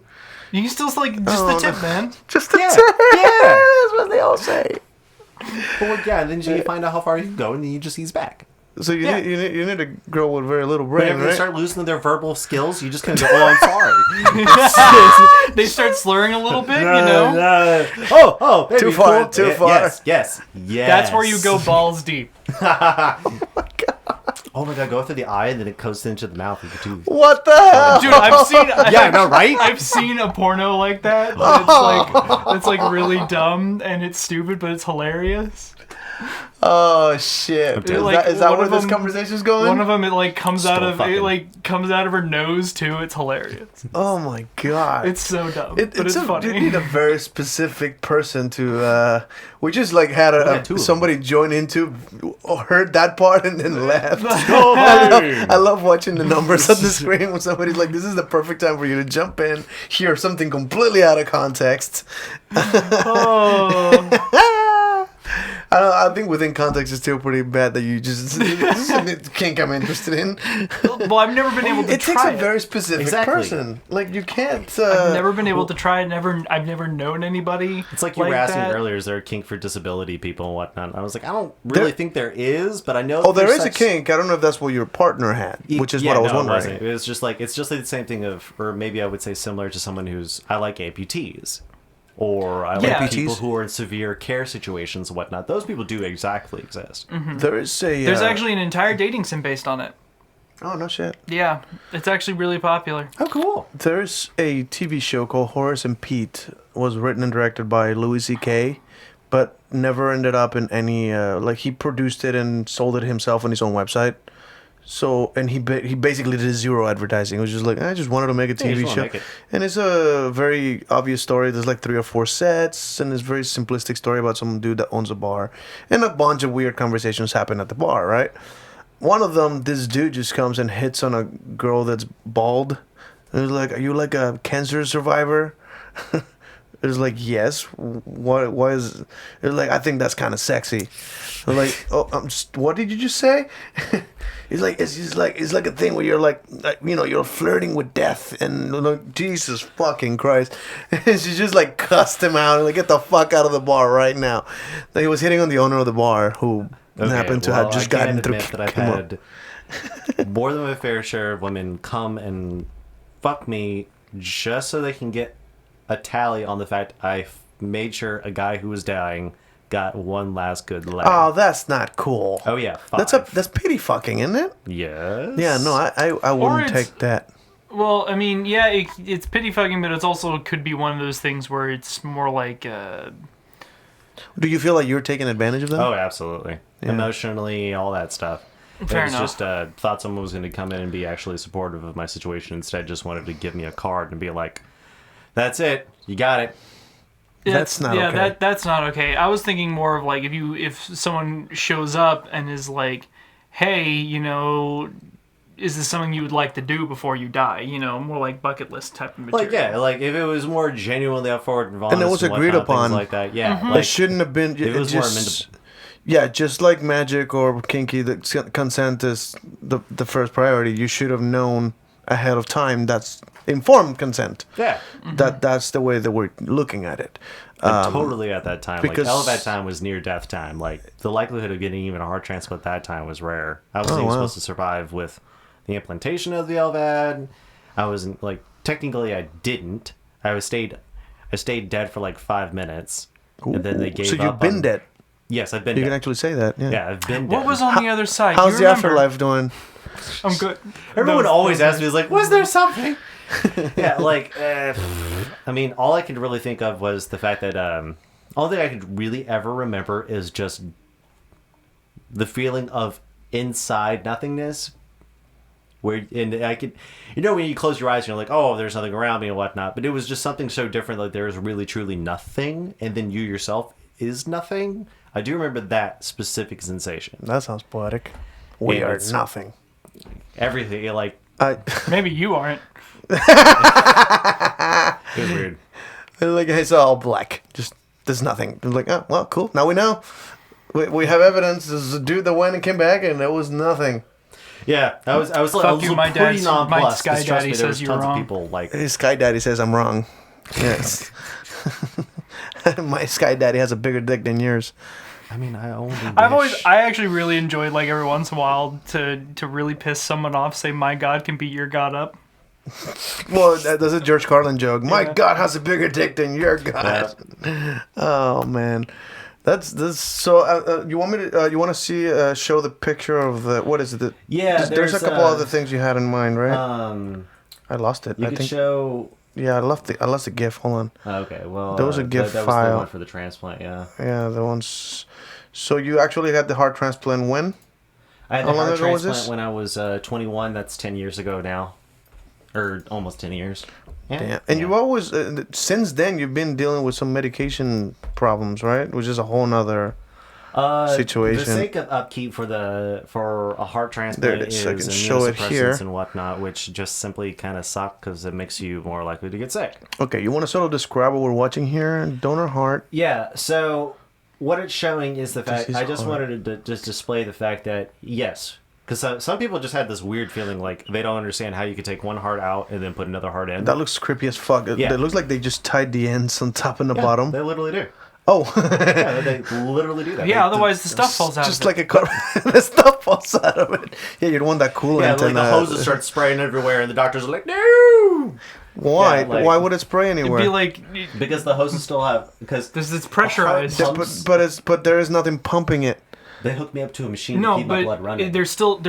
You can still the tip, man. Just the Yeah. tip. Yeah. That's what they all say. But yeah, then you find out how far you can go, and then you just ease back. So you need a girl with very little brain, Whenever right? they start losing their verbal skills, you just kind of go, "Oh, I'm sorry." They start slurring a little bit, you know. Oh, baby, Too far, cool. too far. Yes. That's where you go balls deep. Oh my god, go through the eye and then it goes into the mouth. What the hell? Dude, I've seen. Yeah, I know, right? I've seen a porno like that. It's like really dumb and it's stupid, but it's hilarious. Oh shit! Is that where this conversation's going? One of them, it comes out of her nose too. It's hilarious. Oh my god! It's so dumb, but it's funny. You need a very specific person to. We just had somebody join into, heard that part and then left. I love watching the numbers on the screen when somebody's like, "This is the perfect time for you to jump in, hear something completely out of context." Oh. I think within context, it's still pretty bad that you just this is a kink I'm interested in. Well, I've never been able to It takes try a very specific Exactly. person. Like you can't. I've never been able to try it. I've never known anybody. It's like you were asking that. earlier, is there a kink for disability people and whatnot? I was like, I don't really think there is, but I know. Oh, there there's is a such- kink. I don't know if that's what your partner had, which is what I was no, it wondering. wasn't. It was just like it's just like the same thing of, or maybe I would say similar to someone who's I like amputees, or I like Yeah. people Amputees? who are in severe care situations and whatnot. Those people do exactly exist. There is a. There's actually an entire dating sim based on it. Oh no shit. Yeah, it's actually really popular. Oh, cool. There's a TV show called Horace and Pete. Was written and directed by Louis C.K., but never ended up in any. Like he produced it and sold it himself on his own website. So and he basically did zero advertising. It was just like I just wanted to make a Yeah, you TV just show, wanna make it. and it's a very obvious story. There's like 3 or 4 sets, and it's a very simplistic story about some dude that owns a bar, and a bunch of weird conversations happen at the bar. Right, one of them, this dude just comes and hits on a girl that's bald. And he's like, "Are you like a cancer survivor?" It was like, yes. Why is it like? I think that's kind of sexy. I'm like, oh, what did you just say? He's like, it's like a thing where you're like you're flirting with death, and like, Jesus fucking Christ, and she just like cussed him out, like, get the fuck out of the bar right now. Like, he was hitting on the owner of the bar, who happened to have just gotten through. That I've had more than my fair share of women come and fuck me just so they can get a tally on the fact I made sure a guy who was dying got one last good leg. Oh, that's not cool. Oh yeah, That's pity fucking, isn't it? yes. Yeah, no, I wouldn't it's- take that. Well, I mean, yeah, it's pity fucking, but it's also could be one of those things where it's more like. Do you feel like you're taking advantage of them? Oh, absolutely. Emotionally, all that stuff. Fair it was enough. just thought someone was going to come in and be actually supportive of my situation. Instead, just wanted to give me a card and be like, "That's it, you got it." That's not yeah, okay. that's not okay. I was thinking more of like if someone shows up and is like, hey, is this something you would like to do before you die? More like bucket list type of material. Like yeah, like if it was more genuinely up for it and honest And it was agreed whatnot, upon. things like that. Yeah, It like, shouldn't have been. it was just, more yeah, just like magic or kinky, the consent is the first priority. You should have known ahead of time. That's informed consent. yeah. That's the way that we're looking at it. Totally at that time. because- Like LVAD time was near death time. Like the likelihood of getting even a heart transplant at that time was rare. I was even wow. supposed to survive with the implantation of the LVAD. I wasn't like technically I didn't. I stayed dead for like 5 minutes, and then they gave So up. you've been on- dead. Yes, I've been You dead. can actually say that. Yeah. Yeah, I've been dead. What was on the other side? How's You the remember? afterlife doing? I'm good. Everyone Those- always those- asks me, is like, was there something? Yeah, like, I mean, all I could really think of was the fact that, all that I could really ever remember is just the feeling of inside nothingness. Where, and I could, when you close your eyes and you're like, oh, there's nothing around me and whatnot, but it was just something so different, like there's really truly nothing, and then you yourself is nothing. I do remember that specific sensation. That sounds poetic. We Yeah, are it's- nothing. Everything, like, Maybe you aren't. it was weird. Like it's all black. Just there's nothing. It's like, oh well, cool. Now we know. We have evidence. There's a dude that went and came back, and there was nothing. Yeah, I was Fuck I was you, my pretty dad's- nonplussed. my 'cause Sky trust Daddy me, there says was you're tons wrong. of people like, His Sky Daddy says I'm wrong. Yes. My Sky Daddy has a bigger dick than yours. I mean, I actually really enjoyed like every once in a while to really piss someone off. Say my God can beat your God up. Well, that's a George Carlin joke. My God has a bigger dick than your God. Oh man, that's so. You want me to? You want to see? Show the picture of the what is it? Yeah, there's a couple other things you had in mind, right? I lost it. You I could think. show. Yeah, I lost the GIF. Hold on. Okay, well, There was a GIF that was file. the one for the transplant. Yeah, Yeah, the ones. So you actually had the heart transplant when? I had How the long heart ago was transplant this? when I was 21. That's 10 years ago now, or almost 10 years. Yeah. And you've always since then you've been dealing with some medication problems, right? Which is a whole nother situation. The sake of upkeep for a heart transplant There it is. is I can show it immunosuppressants here. and whatnot, which just simply kind of suck because it makes you more likely to get sick. Okay, you want to sort of describe what we're watching here? Donor heart. Yeah, so what it's showing is the fact. is I just hard. wanted to just display the fact that yes, because some people just had this weird feeling like they don't understand how you could take one heart out and then put another heart in. That looks creepy as fuck. Yeah. It looks like they just tied the ends on top and the Yeah, bottom. They literally do. Oh. Yeah, they literally do that. Yeah, They- otherwise the stuff falls out. Just of like it. a car. The stuff falls out of it. Yeah, you'd want that coolant. Yeah, like and, the hoses start spraying everywhere, and the doctors are like, "No!" Why? Yeah, like- Why would it spray It'd anywhere? be like Because the hoses still have because it's pressurized. Yeah, but there is nothing pumping it. they hooked me up to a machine to No, keep my blood running. there's still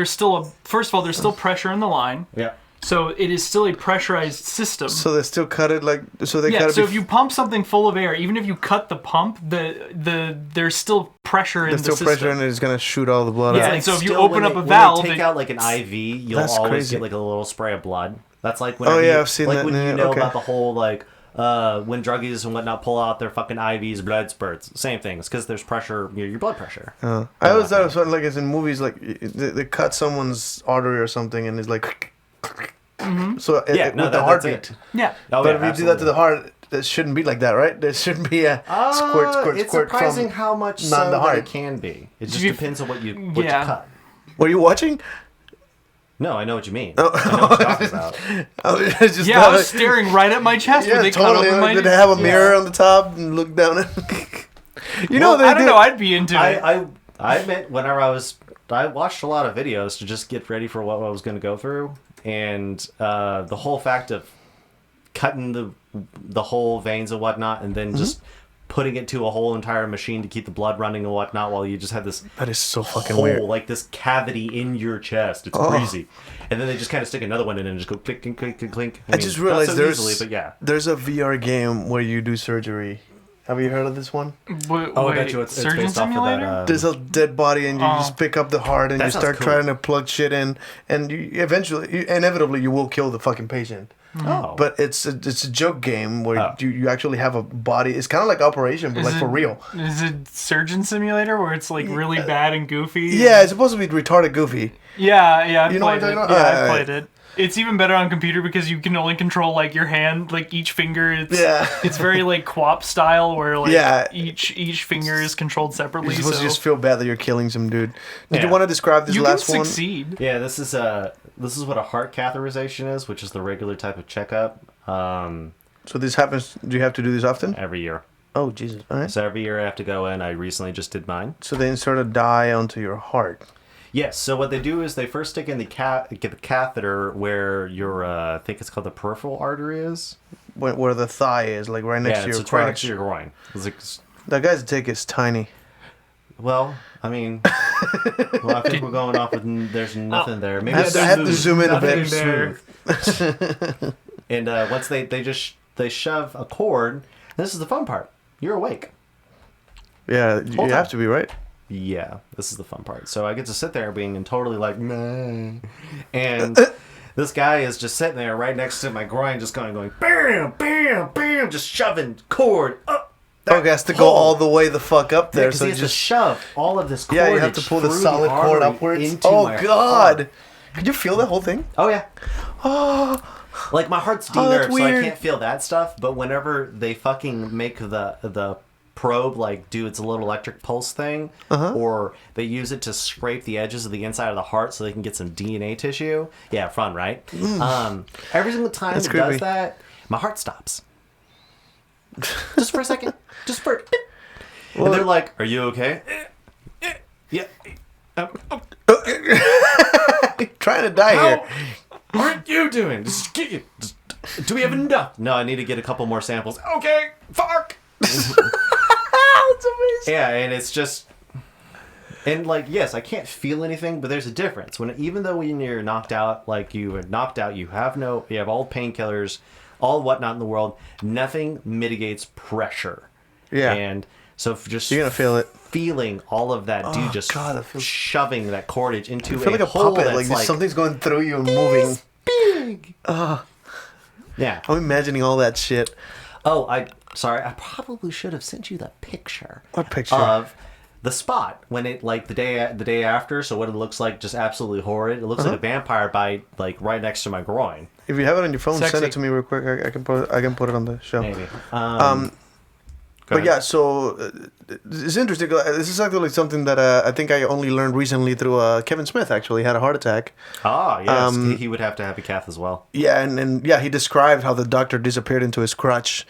first of all there's still pressure in the line. Yeah. So it is still a pressurized system. So they still cut it like so they yeah, cut it. so if you pump something full of air, even if you cut the pump, there's still pressure in there's the still system. pressure and it's gonna shoot all the blood Yeah, out. and so if you Still, open when up a when valve, they take it- out like an IV, you'll That's always crazy. get like a little spray of blood. That's like whenever yeah, you, I've seen like that, when yeah, you know okay. about the whole like when druggies and whatnot pull out their fucking IVs, blood spurts. Same thing. It's because there's pressure, your blood pressure. I always thought it was sort of like it's in movies, like they cut someone's artery or something, and it's like. So Yeah, with no, the that's heartbeat. it. Yeah. Oh, But yeah, if you do that to absolutely. the heart, it shouldn't be like that, right? There shouldn't be a squirt It's squirt surprising from how much not so the that heart. it can be. It just you- depends on what you Yeah. cut. Were you watching? No, I know what you mean. I know what you're talking about. I was just Yeah, I thought- was staring right at my chest Yeah, when they totally. cut open my. Did they have a mirror on the top and look down at? You know, Well, they I don't did- know. I'd be into it. I admit, whenever I watched a lot of videos to just get ready for what I was going to go through, and the whole fact of cutting the whole veins and whatnot, and then just putting it to a whole entire machine to keep the blood running and whatnot, while you just had this That is so fucking hole, weird. like this cavity in your chest. It's crazy. And then they just kind of stick another one in and just go click, clink, clink, clink, clink. I just realized not so there's easily, but yeah. there's a VR game where you do surgery. Have you heard of this one? Oh, I bet you it's Surgeon based off of Simulator? that. There's a dead body and you Oh. just pick up the heart and That you sounds start cool. trying to plug shit in, and you inevitably you will kill the fucking patient. Oh. But it's a joke game where you actually have a body. It's kind of like Operation, but Is like it- for real. Is it Surgeon Simulator where it's like really bad and goofy? Yeah, it's supposed to be retarded goofy. Yeah, I've You know what played I'm it. talking Yeah, about? I've played it. It's even better on computer because you can only control like your hand, like each finger. It's Yeah. it's very like co-op style where like Yeah. each finger is controlled separately. You're supposed so to just feel bad that you're killing some dude. Did you Yeah. want to describe this you last can one? succeed. Yeah, this is what a heart catheterization is, which is the regular type of checkup So this happens. Do you have to do this often? every year. Oh Jesus! All right. So every year I have to go in. I recently just did mine. So they insert a dye onto your heart. Yes. So what they do is they first stick in get the catheter where your I think it's called the peripheral artery is. Where the thigh is, like right next Yeah, to your it's right next crotch. to your groin. It's like, That guy's dick is tiny. well, I mean, I think we're going off with there's nothing there. Maybe I it's have to smooth. zoom in a Nothing bit. there. And once they shove a cord, and this is the fun part. You're awake. Yeah, you Hold have on. to be, right? Yeah, this is the fun part. So I get to sit there being totally like, meh. And this guy is just sitting there right next to my groin, just going, bam, bam, bam, just shoving cord up. Oh, it has to go all the way the fuck up there. So So he has to just shove all of this cordage yeah, you have to pull the through solid cord artery upwards. into Oh my God! heart. Could you feel that whole thing? Oh yeah. Like my heart's Oh, that's de-nerved, so I weird. can't feel that stuff. But whenever they fucking make the probe like do its little electric pulse thing, or they use it to scrape the edges of the inside of the heart so they can get some DNA tissue. Yeah, fun, right? Every single time That's it creepy. does that, my heart stops. Just for a second. Just for. And they're like, "Are you okay?" Yeah. Trying to die here. How aren't you doing? Do we have enough? No, I need to get a couple more samples. Okay, fuck. That's amazing. Yeah, and it's just, and like, yes, I can't feel anything, but there's a difference. Even though when you're knocked out, like you are knocked out, you have all painkillers, all whatnot in the world. Nothing mitigates pressure. Yeah. And so just You're gonna feel it. feeling all of that dude just God, I feel- shoving that cordage into I feel like a hole puppet. that's Like something's going through you and moving. big. Yeah. I'm imagining all that shit. Oh, sorry. I probably should have sent you the picture. What picture? Of the spot when it like the day after. So what it looks like, just absolutely horrid. It looks like a vampire bite, like right next to my groin. If you have it on your phone, send Sexy. it to me real quick. I can put it on the show. Maybe. But yeah, so it's interesting. This is actually something that I think I only learned recently through Kevin Smith. Actually, had a heart attack. Ah, yes. He would have to have a cath as well. Yeah, and yeah, he described how the doctor disappeared into his crutch.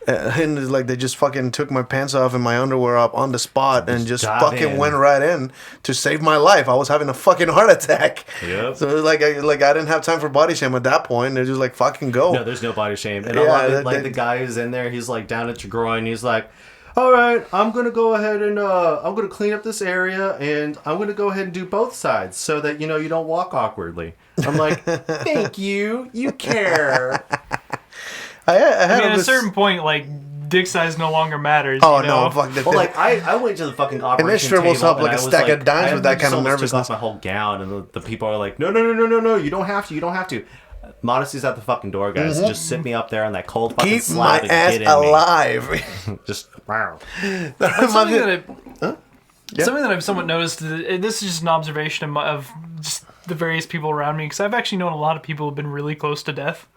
And it's like they just fucking took my pants off and my underwear up on the spot and just fucking went right in to save my life. I was having a fucking heart attack. Yep. So it was like I didn't have time for body shame at that point. They're just like, fucking go. No, there's no body shame. And I love it. Like the guy who's in there, he's like down at your groin. He's like, all right, I'm going to go ahead and I'm going to clean up this area and I'm going to go ahead and do both sides so that, you know, you don't walk awkwardly. I'm like, thank you. You care. I mean, at a certain point, like, dick size no longer matters. Oh, you know? no, fuck that. Well, like, I went to the fucking operation and it shrivels table up like a stack of dimes with that kind of nervousness. I took off my whole gown, and the people are like, no, you don't have to. Modesty's at the fucking door, guys. Mm-hmm. Just sit me up there on that cold fucking keep slab my and ass get in alive. me. Just, wow. That's something that I've somewhat noticed. This is just an observation of just the various people around me, because I've actually known a lot of people who have been really close to death.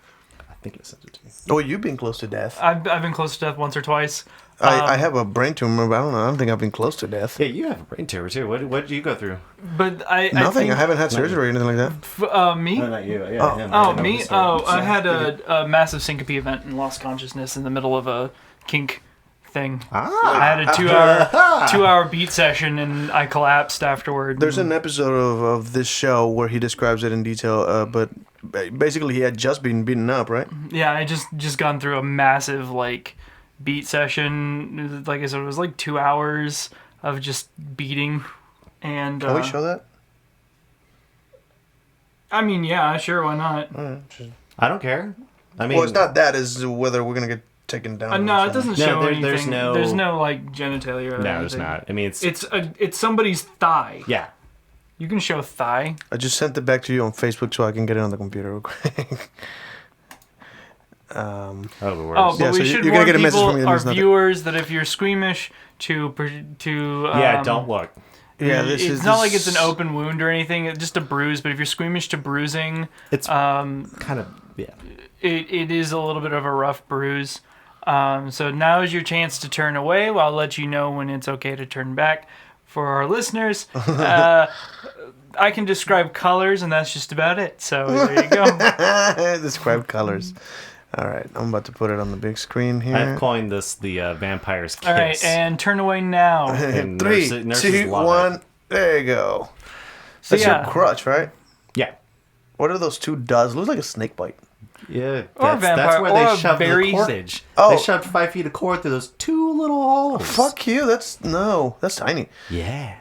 I think it sent it to me. Oh, you've been close to death. I've been close to death once or twice. I have a brain tumor, but I don't think I've been close to death. Yeah, you have a brain tumor too. What did you go through? But Nothing. I haven't had surgery or anything like that. Me? No, not you. Yeah, him. Me? I had a massive syncope event and lost consciousness in the middle of a kink thing. I had a 2-hour beat session and I collapsed afterward. There's an episode of this show where he describes it in detail, but basically he had just been beaten up, right? Yeah, I just gone through a massive like beat session. Like I said, it was like 2 hours of just beating. And can we show that? I mean, yeah, sure, why not? I don't care. I mean, well, it's not that. It's whether we're gonna get taken down. No, it doesn't show anything. There's no like genitalia. Or no, anything. there's not. I mean, it's somebody's thigh. Yeah. You can show thigh. I just sent it back to you on Facebook so I can get it on the computer real quick. But yeah, we so should you're warn gonna get a message people, from me. our viewers, that if you're squeamish to don't look. Yeah, it's not like it's an open wound or anything. It's just a bruise. But if you're squeamish to bruising, it's kind of It is a little bit of a rough bruise. So now is your chance to turn away. I'll let you know when it's okay to turn back. For our listeners, I can describe colors, and that's just about it. So there you go. Describe colors. All right, I'm about to put it on the big screen here. I've coined this the vampire's kiss. All right, and turn away now. And 3, nurses 2, love 1. it. There you go. So That's your crutch, right? Yeah. What are those two dots? Looks like a snake bite. Yeah, Or that's where they shoved berries. the cordage. Oh. They shoved 5 feet of cord through those 2 little holes. Fuck you. That's tiny. Yeah.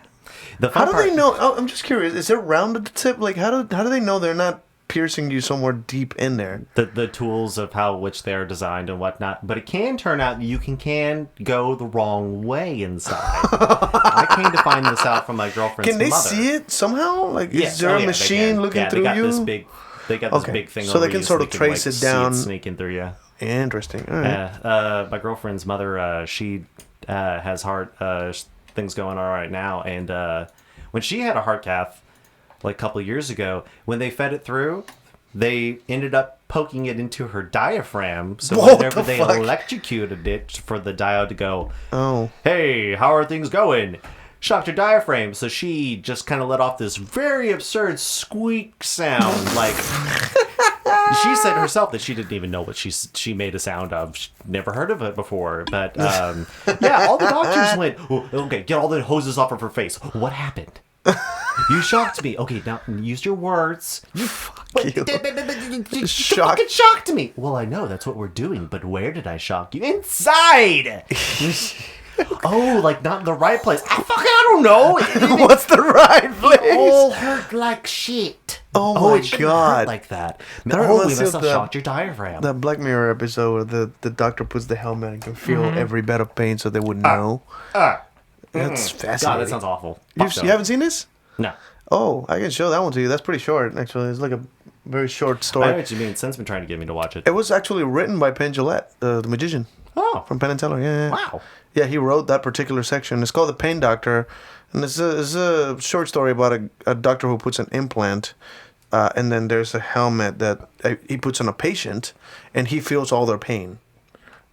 How do they know? Oh, I'm just curious. Is it rounded at the tip? Like, how do they know they're not piercing you somewhere deep in there? The tools of which they are designed and whatnot. But it can turn out you can go the wrong way inside. I came to find this out from my girlfriend's mother. Can they see it somehow? Like, is there a machine looking through you? They got this big thing so over they can you, sort of trace it down. Sneaking through you. Interesting. All right. My girlfriend's mother, she has heart things going on right now, and when she had a heart cath like a couple of years ago, when they fed it through, they ended up poking it into her diaphragm. So whenever they electrocuted it for the diode to go, oh, hey, how are things going? Shocked her diaphragm, so she just kind of let off this very absurd squeak sound. Like, she said herself that she didn't even know what she made a sound of. She'd never heard of it before. But, yeah, all the doctors went, oh, okay, get all the hoses off of her face. What happened? You shocked me. Okay, now use your words. You fucking shocked me. Well, I know that's what we're doing, but where did I shock you? Inside. Oh, like not in the right place. I don't know. What's the right place? It all hurt like shit. Oh my it god! Hurt like that. That We reminds me must of have shocked your diaphragm. That Black Mirror episode where the doctor puts the helmet and can feel every bit of pain, so they would know. That's fascinating. God, that sounds awful. You haven't seen this? No. Oh, I can show that one to you. That's pretty short, actually. It's like a very short story. I know what you mean. Sen's been trying to get me to watch it. It was actually written by Penn Jillette, the magician. Oh. From Penn and Teller, yeah. Wow. Yeah, he wrote that particular section. It's called The Pain Doctor. And it's a short story about a doctor who puts an implant. And then there's a helmet that he puts on a patient. And he feels all their pain.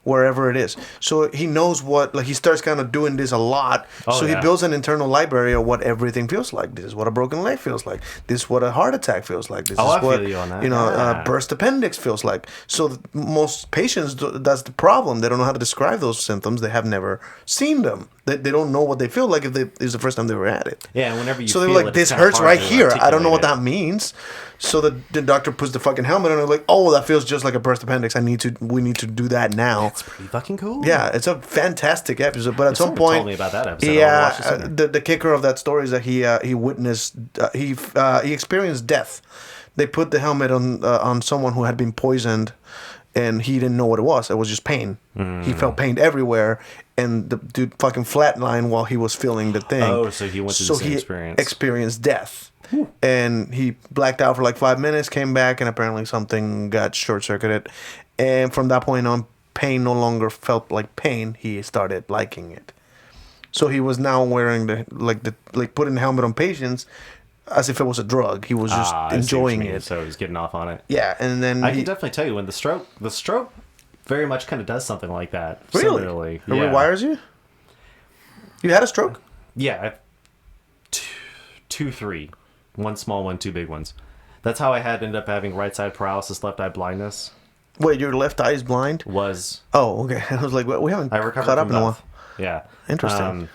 wherever it is. So he knows what, like he starts kind of doing this a lot. So he builds an internal library of what everything feels like. This is what a broken leg feels like. This is what a heart attack feels like. This is I what, feel you on that. a burst appendix feels like. So most patients, that's the problem. They don't know how to describe those symptoms. They have never seen them. They don't know what they feel like if it's the first time they were at it. Yeah, and whenever you so they're feel like, it, this it's kinda hurts hard right to here. I don't know what articulate that means. So the doctor puts the fucking helmet on and they're like, oh, that feels just like a burst appendix. We need to do that now. It's pretty fucking cool. Yeah, it's a fantastic episode. But at some someone point, told me about that episode, I wanna watch this again. the kicker of that story is that he witnessed he experienced death. They put the helmet on someone who had been poisoned, and he didn't know what it was. It was just pain. He felt pain everywhere, and the dude fucking flatlined while he was feeling the thing. Oh, so he went through the same experience. Experienced death. And he blacked out for like 5 minutes, came back, and apparently something got short-circuited. And from that point on, pain no longer felt like pain. He started liking it. So he was now wearing putting the helmet on patients as if it was a drug. He was just enjoying it. So he's getting off on it. Yeah, and then I can definitely tell you when the stroke very much kind of does something like that. Really? Similarly. It rewires you? You had a stroke? Yeah, I've three. One small one, two big ones. That's how I ended up having right side paralysis, left eye blindness. Wait, your left eye is blind? Was. Oh, okay. I was like, well, we haven't I recovered caught up from in a both. while. Yeah. Interesting.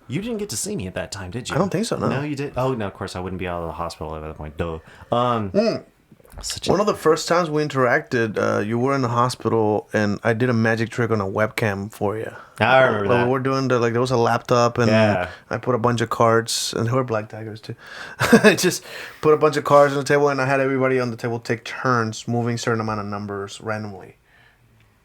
You didn't get to see me at that time, did you? I don't think so, no. No, you did? Oh, no, of course, I wouldn't be out of the hospital at that point. Duh. One of the first times we interacted, you were in the hospital, and I did a magic trick on a webcam for you. I remember that. We were doing there was a laptop, and I put a bunch of cards, and there were black daggers too. I just put a bunch of cards on the table, and I had everybody on the table take turns moving a certain amount of numbers randomly.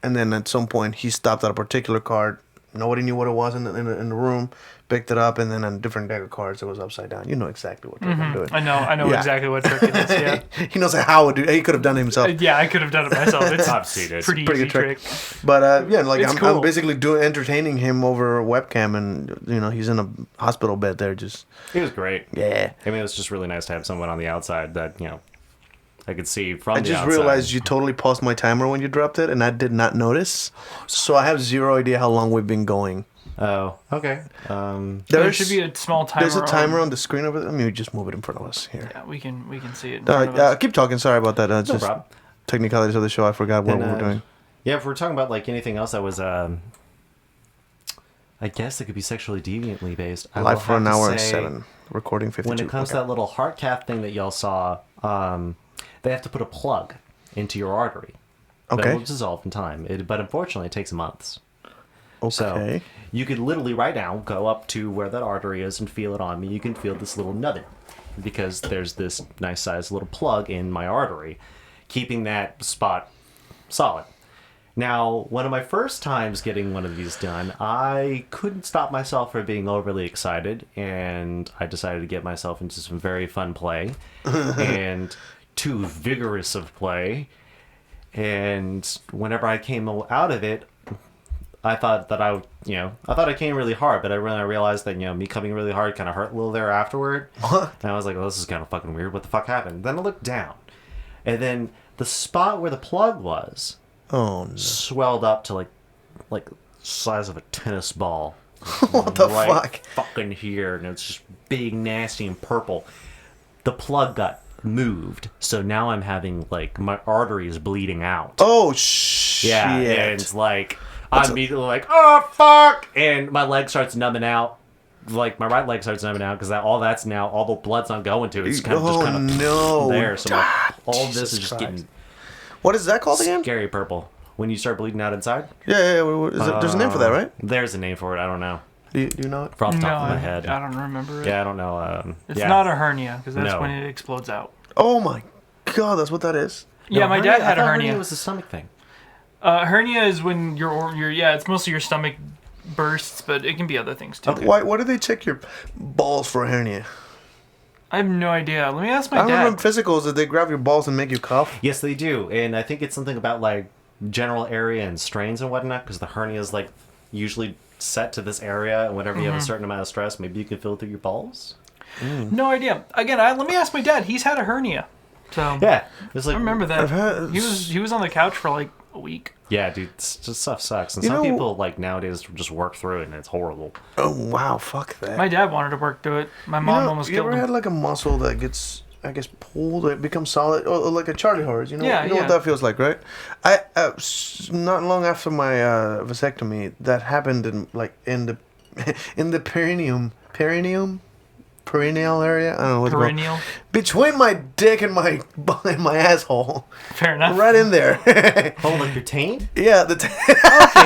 And then at some point, he stopped at a particular card. Nobody knew what it was in the room. Picked it up, and then on different deck of cards, it was upside down. You know exactly what trick I'm doing. I know exactly what trick it is. Yeah, he knows how do. He could have done it himself. Yeah, I could have done it myself. It's I've seen it. pretty Pretty easy good trick. trick. But It's I'm cool. basically entertaining him over webcam, and he's in a hospital bed there. Just It was great. yeah. I mean, it was just really nice to have someone on the outside that, I could see from I the just outside. realized you totally paused my timer when you dropped it, and I did not notice. So I have zero idea how long we've been going. Oh, okay. There should be a small timer. There's a timer on the screen over there. Let me just move it in front of us here. Yeah, we can see it. In front of us. Keep talking. Sorry about that. Just problem. technicalities of the show. I forgot what we were doing. Yeah, if we're talking about anything else that was, I guess it could be sexually deviantly based. I Live will for have an to hour and say, 7. Recording 52. When it comes to that little heart cath thing that y'all saw, they have to put a plug into your artery. Okay. That will dissolve in time. But unfortunately, it takes months. Okay. So you could literally right now go up to where that artery is and feel it on me. You can feel this little nubbin because there's this nice sized little plug in my artery, keeping that spot solid. Now, one of my first times getting one of these done, I couldn't stop myself from being overly excited, and I decided to get myself into some very fun play and too vigorous of play. And whenever I came out of it, I thought that I came really hard, but I realized that, me coming really hard kind of hurt a little there afterward. And I was like, well, this is kind of fucking weird. What the fuck happened? Then I looked down, and then the spot where the plug was swelled up to like size of a tennis ball. What the fuck? Fucking here, and it's just big, nasty, and purple. The plug got moved, so now I'm having my artery is bleeding out. Oh shit! Yeah, and it's I'm immediately oh fuck, and my leg starts numbing out. My right leg starts numbing out because all the blood's not going to. It's kind of there. So all this is just getting. What is that called again? Scary purple. When you start bleeding out inside. Yeah. There's a name for that, right? There's a name for it. I don't know. Do you know it? Off the top of my head. I don't remember it. Yeah, I don't know. It's not a hernia because that's when it explodes out. Oh my god, that's what that is. Yeah, my dad had a hernia. Hernia was a stomach thing. Hernia is when your it's mostly your stomach bursts, but it can be other things too. Why do they check your balls for a hernia? I have no idea. Let me ask my I dad. remember physicals that they grab your balls and make you cough. Yes, they do, and I think it's something about general area and strains and whatnot, because the hernia is usually set to this area, and whenever you have a certain amount of stress, maybe you can feel through your balls. No idea. Again, let me ask my dad. He's had a hernia, so yeah, I remember that. He was on the couch for a week. Yeah, dude, this stuff sucks. And You some know- people, like, nowadays just work through it, and it's horrible. Oh wow, fuck that. My dad wanted to work through it. My mom almost you killed ever him. had like a muscle that gets, I guess, pulled, it becomes solid, or like a Charlie horse? You know, Yeah, you know what yeah. that feels like, right? Not long after my vasectomy, that happened in the in the perineal area. I don't know what Perennial. between my dick and my asshole, Fair enough. right in there. Oh, like your taint? Yeah, Okay,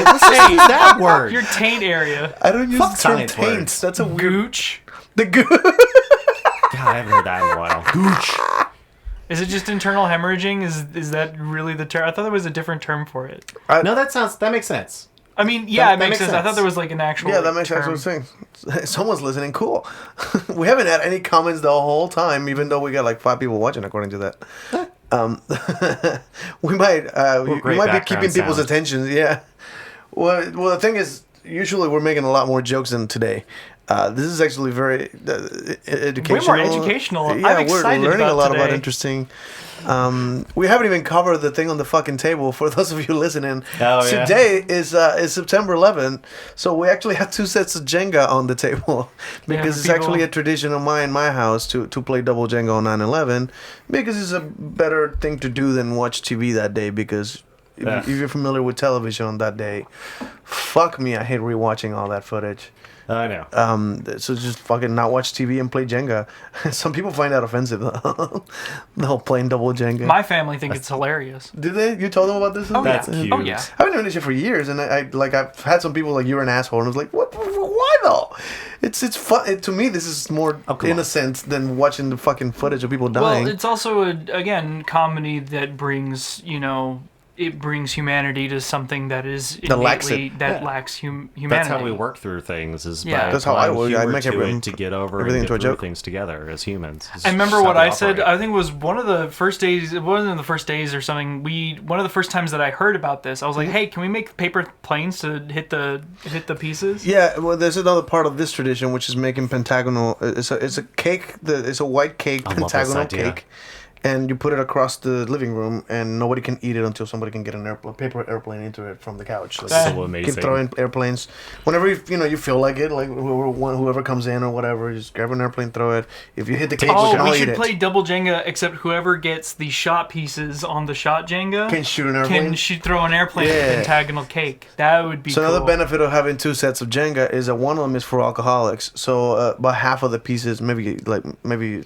let's just use that word. Your taint area. I don't use Fuck the term science taints. words. That's a weird. Gooch. The goo. God, I haven't heard that in a while. Gooch. Is it just internal hemorrhaging? Is that really the term? I thought there was a different term for it. No, that makes sense. I mean, yeah, That it makes makes sense. I thought sense. there was like an actual. Yeah, that like, makes term. actual sense. Someone's listening. Cool. We haven't had any comments the whole time, even though we got like 5 people watching, according to that. We might we great might be background keeping people's sound. attention. Yeah. Well, the thing is, usually we're making a lot more jokes than today. This is actually very educational. educational. Yeah, I'm we're excited learning a about lot about today. interesting. We haven't even covered the thing on the fucking table for those of you listening. Oh, yeah. Today is September 11th, so we actually have 2 sets of Jenga on the table because it's people- actually a tradition of mine in my house to play double Jenga on 9/11 because it's a better thing to do than watch TV that day because if you're familiar with television on that day, fuck me, I hate rewatching all that footage. I know. So just fucking not watch TV and play Jenga. Some people find that offensive. The whole playing double Jenga. My family think it's hilarious. Do they? You told them about this? Oh, That's yeah. cute. Oh yeah. I haven't known this shit for years, and I've had some people like, you're an asshole, and I was like, what? Why though? It's fun. To me, this is more come innocent than watching the fucking footage of people dying. Well, it's also again comedy that brings it brings humanity to something that is That lacks innately it. that lacks humanity. That's how we work through things. Is Yeah. by That's how I applying would- I humor make to everything- it to get over everything and into a get through joke. things together as humans. It's I remember just what how we I said. operate. I think it was one of the first days. It wasn't the first days or something. One of the first times that I heard about this, I was like, "Hey, can we make paper planes to hit the pieces?" Yeah, well, there's another part of this tradition which is making pentagonal. It's a cake. It's a white cake, I love this pentagonal idea. cake, and you put it across the living room, and nobody can eat it until somebody can get a paper airplane into it from the couch. Like, So you amazing. can throw in airplanes whenever you feel like it. Like whoever comes in or whatever, just grab an airplane, throw it. If you hit the cake, we can Oh, all we eat should it. play double Jenga, except whoever gets the shot pieces on the shot Jenga Can shoot an airplane. throw an airplane at Yeah. the pentagonal cake. That would be So cool. another benefit of having 2 sets of Jenga is that one of them is for alcoholics. So about half of the pieces, maybe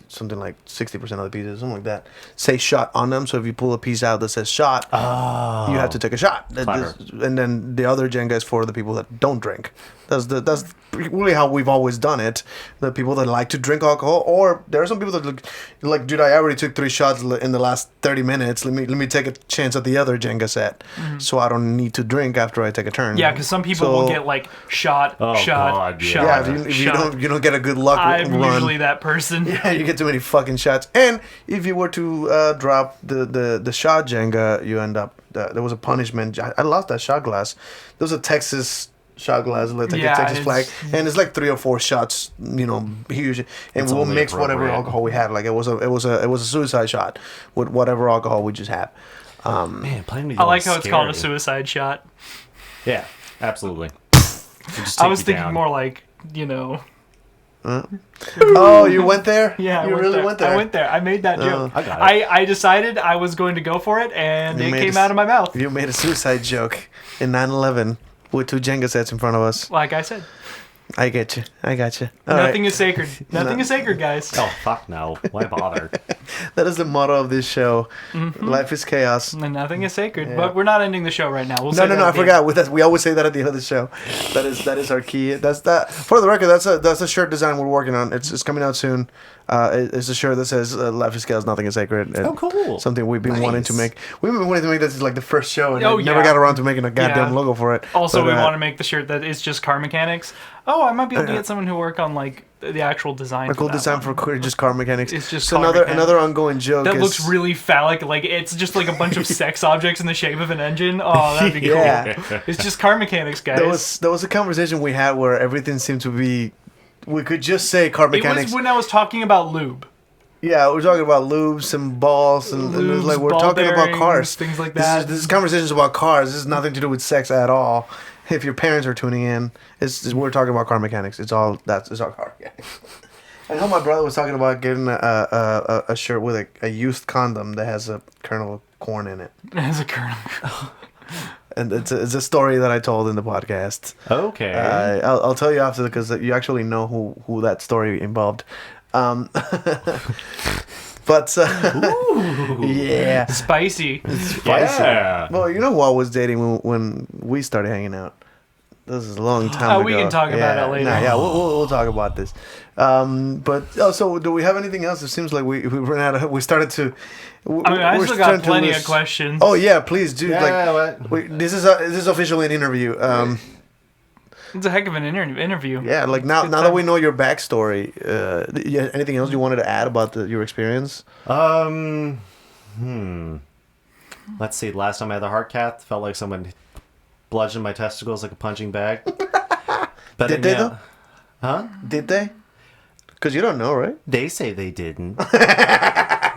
something like 60% of the pieces, something like that, say shot on them. So if you pull a piece out that says shot, you have to take a shot. Clever. And then the other Jenga is for the people that don't drink. That's really how we've always done it. The people that like to drink alcohol, or there are some people that like, dude, I already took 3 shots in the last 30 minutes. Let me take a chance at the other Jenga set, so I don't need to drink after I take a turn. Yeah, because some people will get like shot, Oh, shot, God, yeah. shot. Yeah, if you don't get a good luck I'm run. usually that person. Yeah, you get too many fucking shots. And if you were to drop the shot Jenga, you end up. There was a punishment. I lost that shot glass. There was a Texas shot glass, like a Yeah, Texas flag, it's- and it's like 3 or 4 shots. Huge. And It's we'll only mix whatever appropriate. alcohol we had. Like it was a suicide shot with whatever alcohol we just have. Man, playing with I you like is how it's called a scary. suicide shot. Yeah, absolutely. I was thinking more like, Oh, you went there? yeah, you really went there. I went there. I made that joke. I got it. I decided I was going to go for it, and You it made came a- out of my mouth. You made a suicide joke in 9/11 with 2 Jenga sets in front of us. Like I said, I get you. I got you. nothing is sacred. Nothing is sacred, guys. Oh, fuck no. Why bother? That is the motto of this show. Life is chaos. And nothing is sacred. But we're not ending the show right now. We'll No, say no, that no! I at the end. forgot. With that, we always say that at the end of the show. That is our key. That's that. For the record, that's a shirt design we're working on. It's coming out soon. It's a shirt that says "Life is chaos, nothing is sacred." Oh, cool. Something we've been wanting to Nice. make. We've been wanting to make this is like the first show, and Oh, I never yeah. got around to making a goddamn Yeah. logo for it. Also, But, we want to make the shirt that is just car mechanics. Oh, I might be able to get someone who work on like the actual design. a cool that design one. for just car mechanics. It's just so car another mechanics. another ongoing joke. That is, looks really phallic. Like it's just like a bunch of sex objects in the shape of an engine. Oh, that'd be Yeah. cool. It's just car mechanics, guys. There was a conversation we had where everything seemed to be. We could just say car It mechanics. was when I was talking about lube. Yeah, we're talking about lubes and balls, and it was like we're ball talking about bearings, cars, things like that. This is conversations about cars. This is nothing to do with sex at all. If your parents are tuning in, we're talking about car mechanics. It's all car mechanics. I know my brother was talking about getting a shirt with a used condom that has a kernel of corn in it. As a kernel. And it's a story that I told in the podcast. Okay. I'll tell you after because you actually know who that story involved. But yeah, Spicy. spicy. Yeah. Well, you know who I was dating when we started hanging out. This is a long time ago. We can talk about it later. Nah, yeah, we'll talk about this. So do we have anything else? It seems like we ran out of. We started to. I still got plenty of questions. Oh yeah, please do. Yeah, This is officially an interview. It's a heck of an interview. Yeah, like now that we know your backstory, anything else you wanted to add about your experience? Let's see. Last time I had the heart cath, felt like someone bludgeoned my testicles like a punching bag. But Did they though? Huh? Did they? Because you don't know, right? They say they didn't.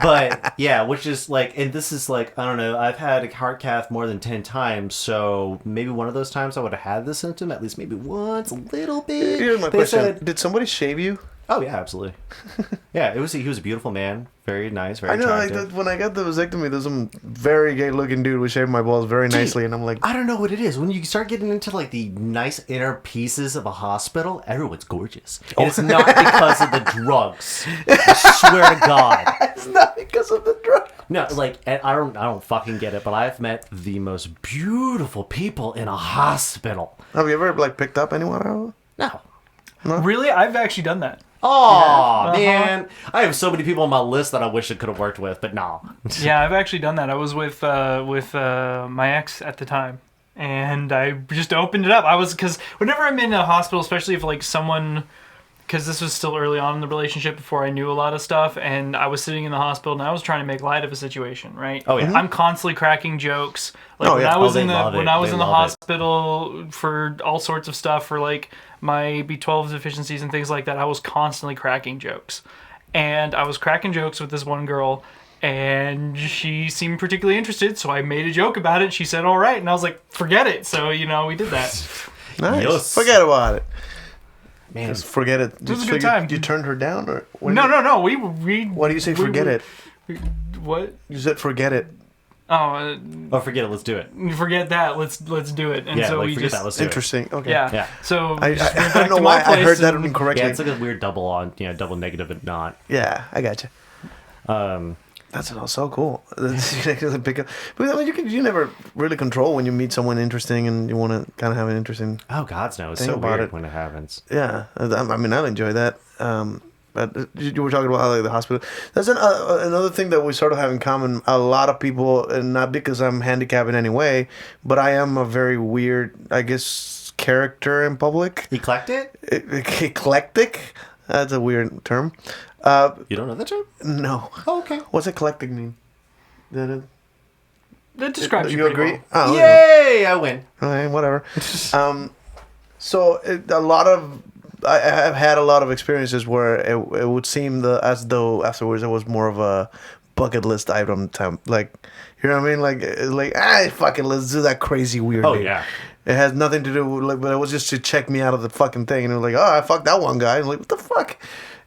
But yeah, which is like, and this is like, I don't know, I've had a heart cath more than 10 times, so maybe one of those times I would have had the symptom, at least maybe once, a little bit. Here's my They question. said- Did somebody shave you? Oh yeah, absolutely. Yeah, he was a beautiful man, very nice, very I know, like, attractive. when I got the vasectomy, there's some very gay-looking dude was shaving my balls very nicely, and I'm like, I don't know what it is. When you start getting into like the nice inner pieces of a hospital, everyone's gorgeous. And it's not because of the drugs. I swear to God. it's not because of the drug. No, like and I don't fucking get it, but I've met the most beautiful people in a hospital. Have you ever like picked up anyone? No. Really? I've actually done that. Oh man, I have so many people on my list that I wish I could have worked with, but no. Yeah, I've actually done that. I was with my ex at the time, and I just opened it up. Because whenever I'm in a hospital, especially if like someone, because this was still early on in the relationship before I knew a lot of stuff, and I was sitting in the hospital and I was trying to make light of a situation, right? Oh, yeah. I'm constantly cracking jokes. Like Oh, when yeah. I was Oh, in they the love when it. I was They in the love it. hospital for all sorts of stuff for like my B12 deficiencies and things like that, I was constantly cracking jokes. And I was cracking jokes with this one girl, and she seemed particularly interested, so I made a joke about it. She said, all right. And I was like, forget it. So, we did that. Nice. Yes. Forget about it. Man, Just forget it. was a good time. You turned her down, or No. We Why do you say forget it? What? You said forget it. Oh, oh, forget it. Let's do it. forget that. Let's do it. And Yeah, so like we forget just that. Let's do it. Interesting. Okay. yeah. Yeah. So I we just went don't back know to why my I heard place that and- incorrectly. Yeah, it's like a weird double on, double negative and not. Yeah, I got you. That's so cool. Pick up, but I mean, you never really control when you meet someone interesting and you want to kind of have an interesting. Oh, God's no. It's Think so about weird it. when it happens. Yeah, I mean, I'll enjoy that. But you were talking about like the hospital. That's another thing that we sort of have in common. A lot of people, and not because I'm handicapped in any way, but I am a very weird, I guess, character in public. Eclectic? Eclectic. That's a weird term. You don't know that term? No. Oh, okay. What's eclectic mean? That describes you You pretty agree? well. Oh, Yay! I win. okay, whatever. So a lot of I have had a lot of experiences where it would seem as though afterwards it was more of a bucket list item time. Like, you know what I mean? Like fucking let's do that crazy weird. Oh, date. yeah. It has nothing to do with like, but it was just to check me out of the fucking thing, and it was like, oh, I fucked that one guy. And like, what the fuck?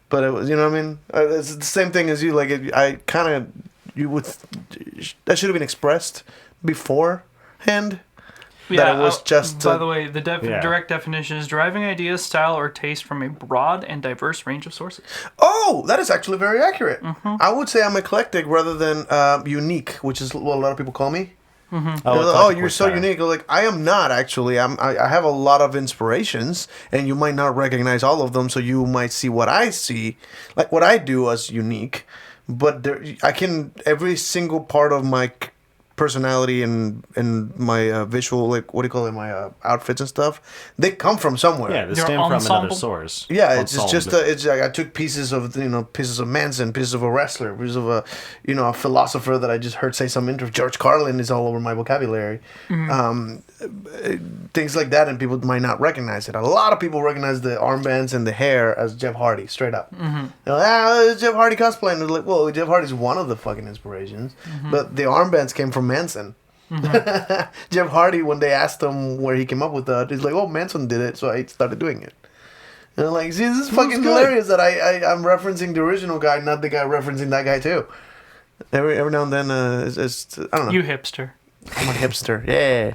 But it was, you know what I mean? It's the same thing as you. Like, I kind of that should have been expressed beforehand. That it was just. By the way, the Yeah. direct definition is deriving ideas, style, or taste from a broad and diverse range of sources. Oh, that is actually very accurate. Mm-hmm. I would say I'm eclectic rather than unique, which is what a lot of people call me. Mm-hmm. Oh, you're so unique. Like, I am not actually. I have a lot of inspirations, and you might not recognize all of them. So you might see what I see, like what I do as unique. But every single part of my personality and my visual, like, what do you call it, my outfits and stuff, they come from somewhere. Yeah, they Your stem from ensemble? another source. Yeah, it's Ensemble. just it's like I took pieces of pieces of Manson, pieces of a wrestler, pieces of a philosopher that I just heard say some intro. George Carlin is all over my vocabulary. Things like that, and people might not recognize it. A lot of people recognize the armbands and the hair as Jeff Hardy, straight up. They're like, it's Jeff Hardy cosplay, and they're like, well, Jeff Hardy's one of the fucking inspirations, but the armbands came from Manson. Jeff Hardy, when they asked him where he came up with that, he's like, "Oh, Manson did it, so I started doing it." And I'm like, "See, this is fucking hilarious that I'm referencing the original guy, not the guy referencing that guy too." Every now and then, it's I don't know. You hipster. I'm a hipster. Yeah.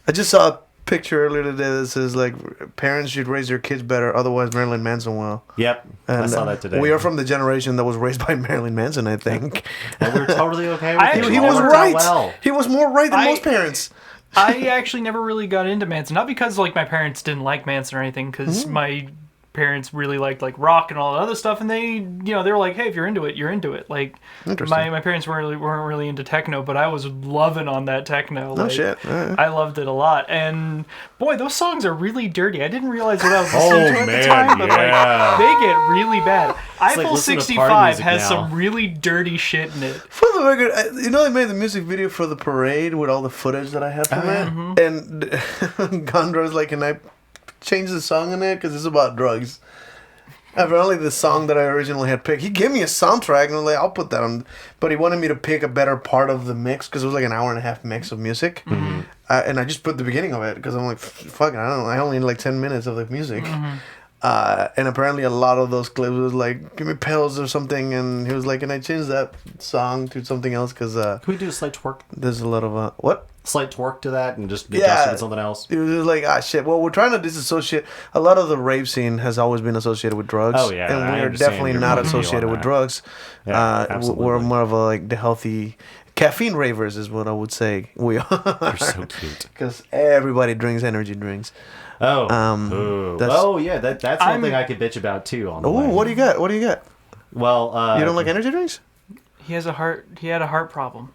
I just saw a picture earlier today that says like parents should raise their kids better, otherwise Marilyn Manson will. Yep, I saw that today. We are from the generation that was raised by Marilyn Manson, I think. And we're totally okay with it. He It was worked out right. well. He was more right than most parents. I actually never really got into Manson, not because like my parents didn't like Manson or anything, because my parents really liked like rock and all that other stuff, and they were like, hey, if you're into it, you're into it. Like my parents weren't really into techno, but I was loving on that techno. No like, shit. I loved it a lot, and boy, those songs are really dirty. I didn't realize what I was listening to at the time, but like they get really bad. Eiffel listen to 65 party has music some now. really dirty shit in it. For the record, they made the music video for the parade with all the footage that I had from it, and Gondra's like, "Can I change the song in it because it's about drugs?" Apparently, the song that I originally had picked, he gave me a soundtrack, and I was like, "I'll put that on." But he wanted me to pick a better part of the mix because it was like an hour and a half mix of music, and I just put the beginning of it because I'm like, "Fuck it, I don't know. I only need like 10 minutes of the music." And apparently a lot of those clips was like, "Give me pills" or something, and he was like, "Can I change that song to something else?" Because Can we do a slight twerk? there's a lot of what? Slight twerk to that and just Yeah. adjust it to something else? It was like, shit. Well, we're trying to disassociate. A lot of the rave scene has always been associated with drugs. Oh, yeah, and I we are understand definitely your not point of view associated on with that. drugs. Yeah, absolutely. We're more of a like the healthy caffeine ravers is what I would say we are. You're so cute. Because everybody drinks energy drinks. Oh, that's- yeah, that's one thing I could bitch about too. On the Oh, way. what do you got? What do you got? Well, You don't like energy drinks? He had a heart problem.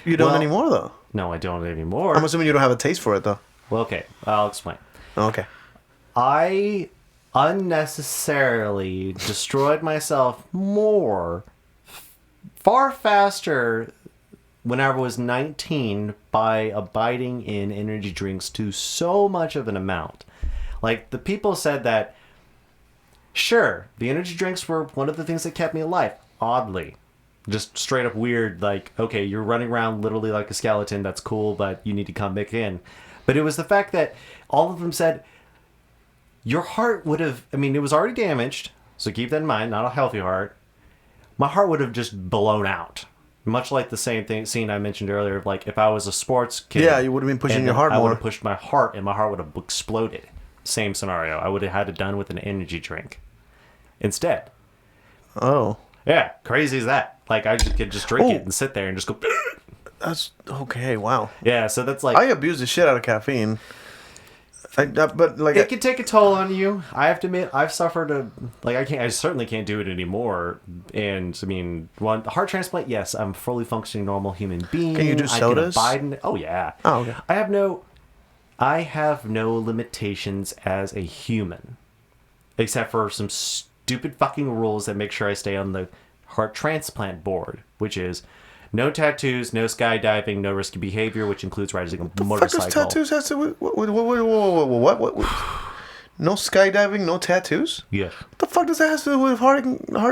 You don't Well- anymore though. No, I don't anymore. I'm assuming you don't have a taste for it though. Well, okay, I'll explain. Okay. I unnecessarily destroyed myself far faster when I was 19 by abiding in energy drinks to so much of an amount. Like, the people said that, sure, the energy drinks were one of the things that kept me alive. Oddly. Just straight up weird, like, okay, you're running around literally like a skeleton, that's cool, but you need to come back in. But it was the fact that all of them said, your heart would have, I mean, it was already damaged, so keep that in mind, not a healthy heart. My heart would have just blown out. Much like the same scene I mentioned earlier, of like if I was a sports kid. Yeah, you would have been pushing and your heart I more. would have pushed my heart, and my heart would have exploded. Same scenario. I would have had it done with an energy drink instead. Oh. Yeah, crazy as that. Like, I could just drink it and sit there and just go. That's okay. Wow. Yeah, so that's like. I abuse the shit out of caffeine. But like It can take a toll on you. I have to admit, I've suffered I certainly can't do it anymore. And I mean, heart transplant, yes, I'm a fully functioning normal human being. Can you do sodas? I can abide in, oh yeah. Oh, okay. I have no limitations as a human, except for some stupid fucking rules that make sure I stay on the heart transplant board, which is no tattoos, no skydiving, no risky behavior, which includes riding a motorcycle. Fuck does tattoos have to what? No skydiving, no tattoos? Yeah. What the fuck does that have to do with heart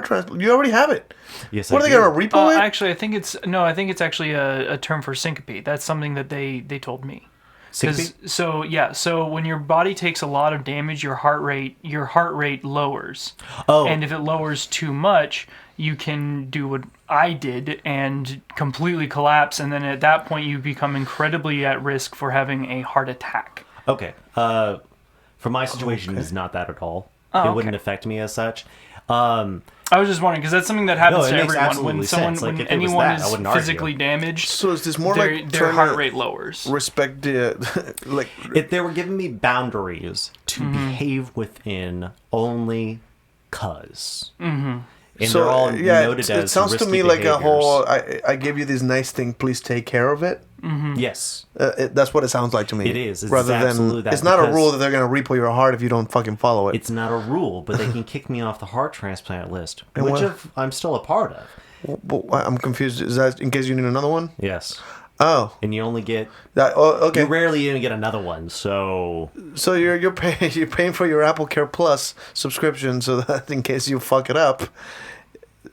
transplant? You already have it. Yes, What I are they do. gonna repo it? Actually, I think it's actually a term for syncope. That's something that they told me. Syncope? So when your body takes a lot of damage, your heart rate lowers. Oh. And if it lowers too much, you can do what I did and completely collapse, and then at that point you become incredibly at risk for having a heart attack. Okay. For my situation, it's not that at all. It wouldn't affect me as such. I was just wondering because that's something that happens No, to it makes everyone absolutely when someone sense. Like, when if it was anyone that, I is wouldn't argue. physically damaged. So is this more their, like their trying heart to rate lowers? respect the like? If they were giving me boundaries to behave within only cuz. And they're all noted it as sounds to risky me like a behaviors. whole. I give you this nice thing. Please take care of it. Yes. That's what it sounds like to me. It is. It's rather absolutely than that, it's not a because rule that they're gonna repo your heart if you don't fucking follow it. It's not a rule, but they can kick me off the heart transplant list, And which what- I'm still a part of. I'm confused. Is that in case you need another one? Yes. Oh, And you only get okay. you rarely even get another one. So So you're paying for your Apple Care Plus subscription so that in case you fuck it up.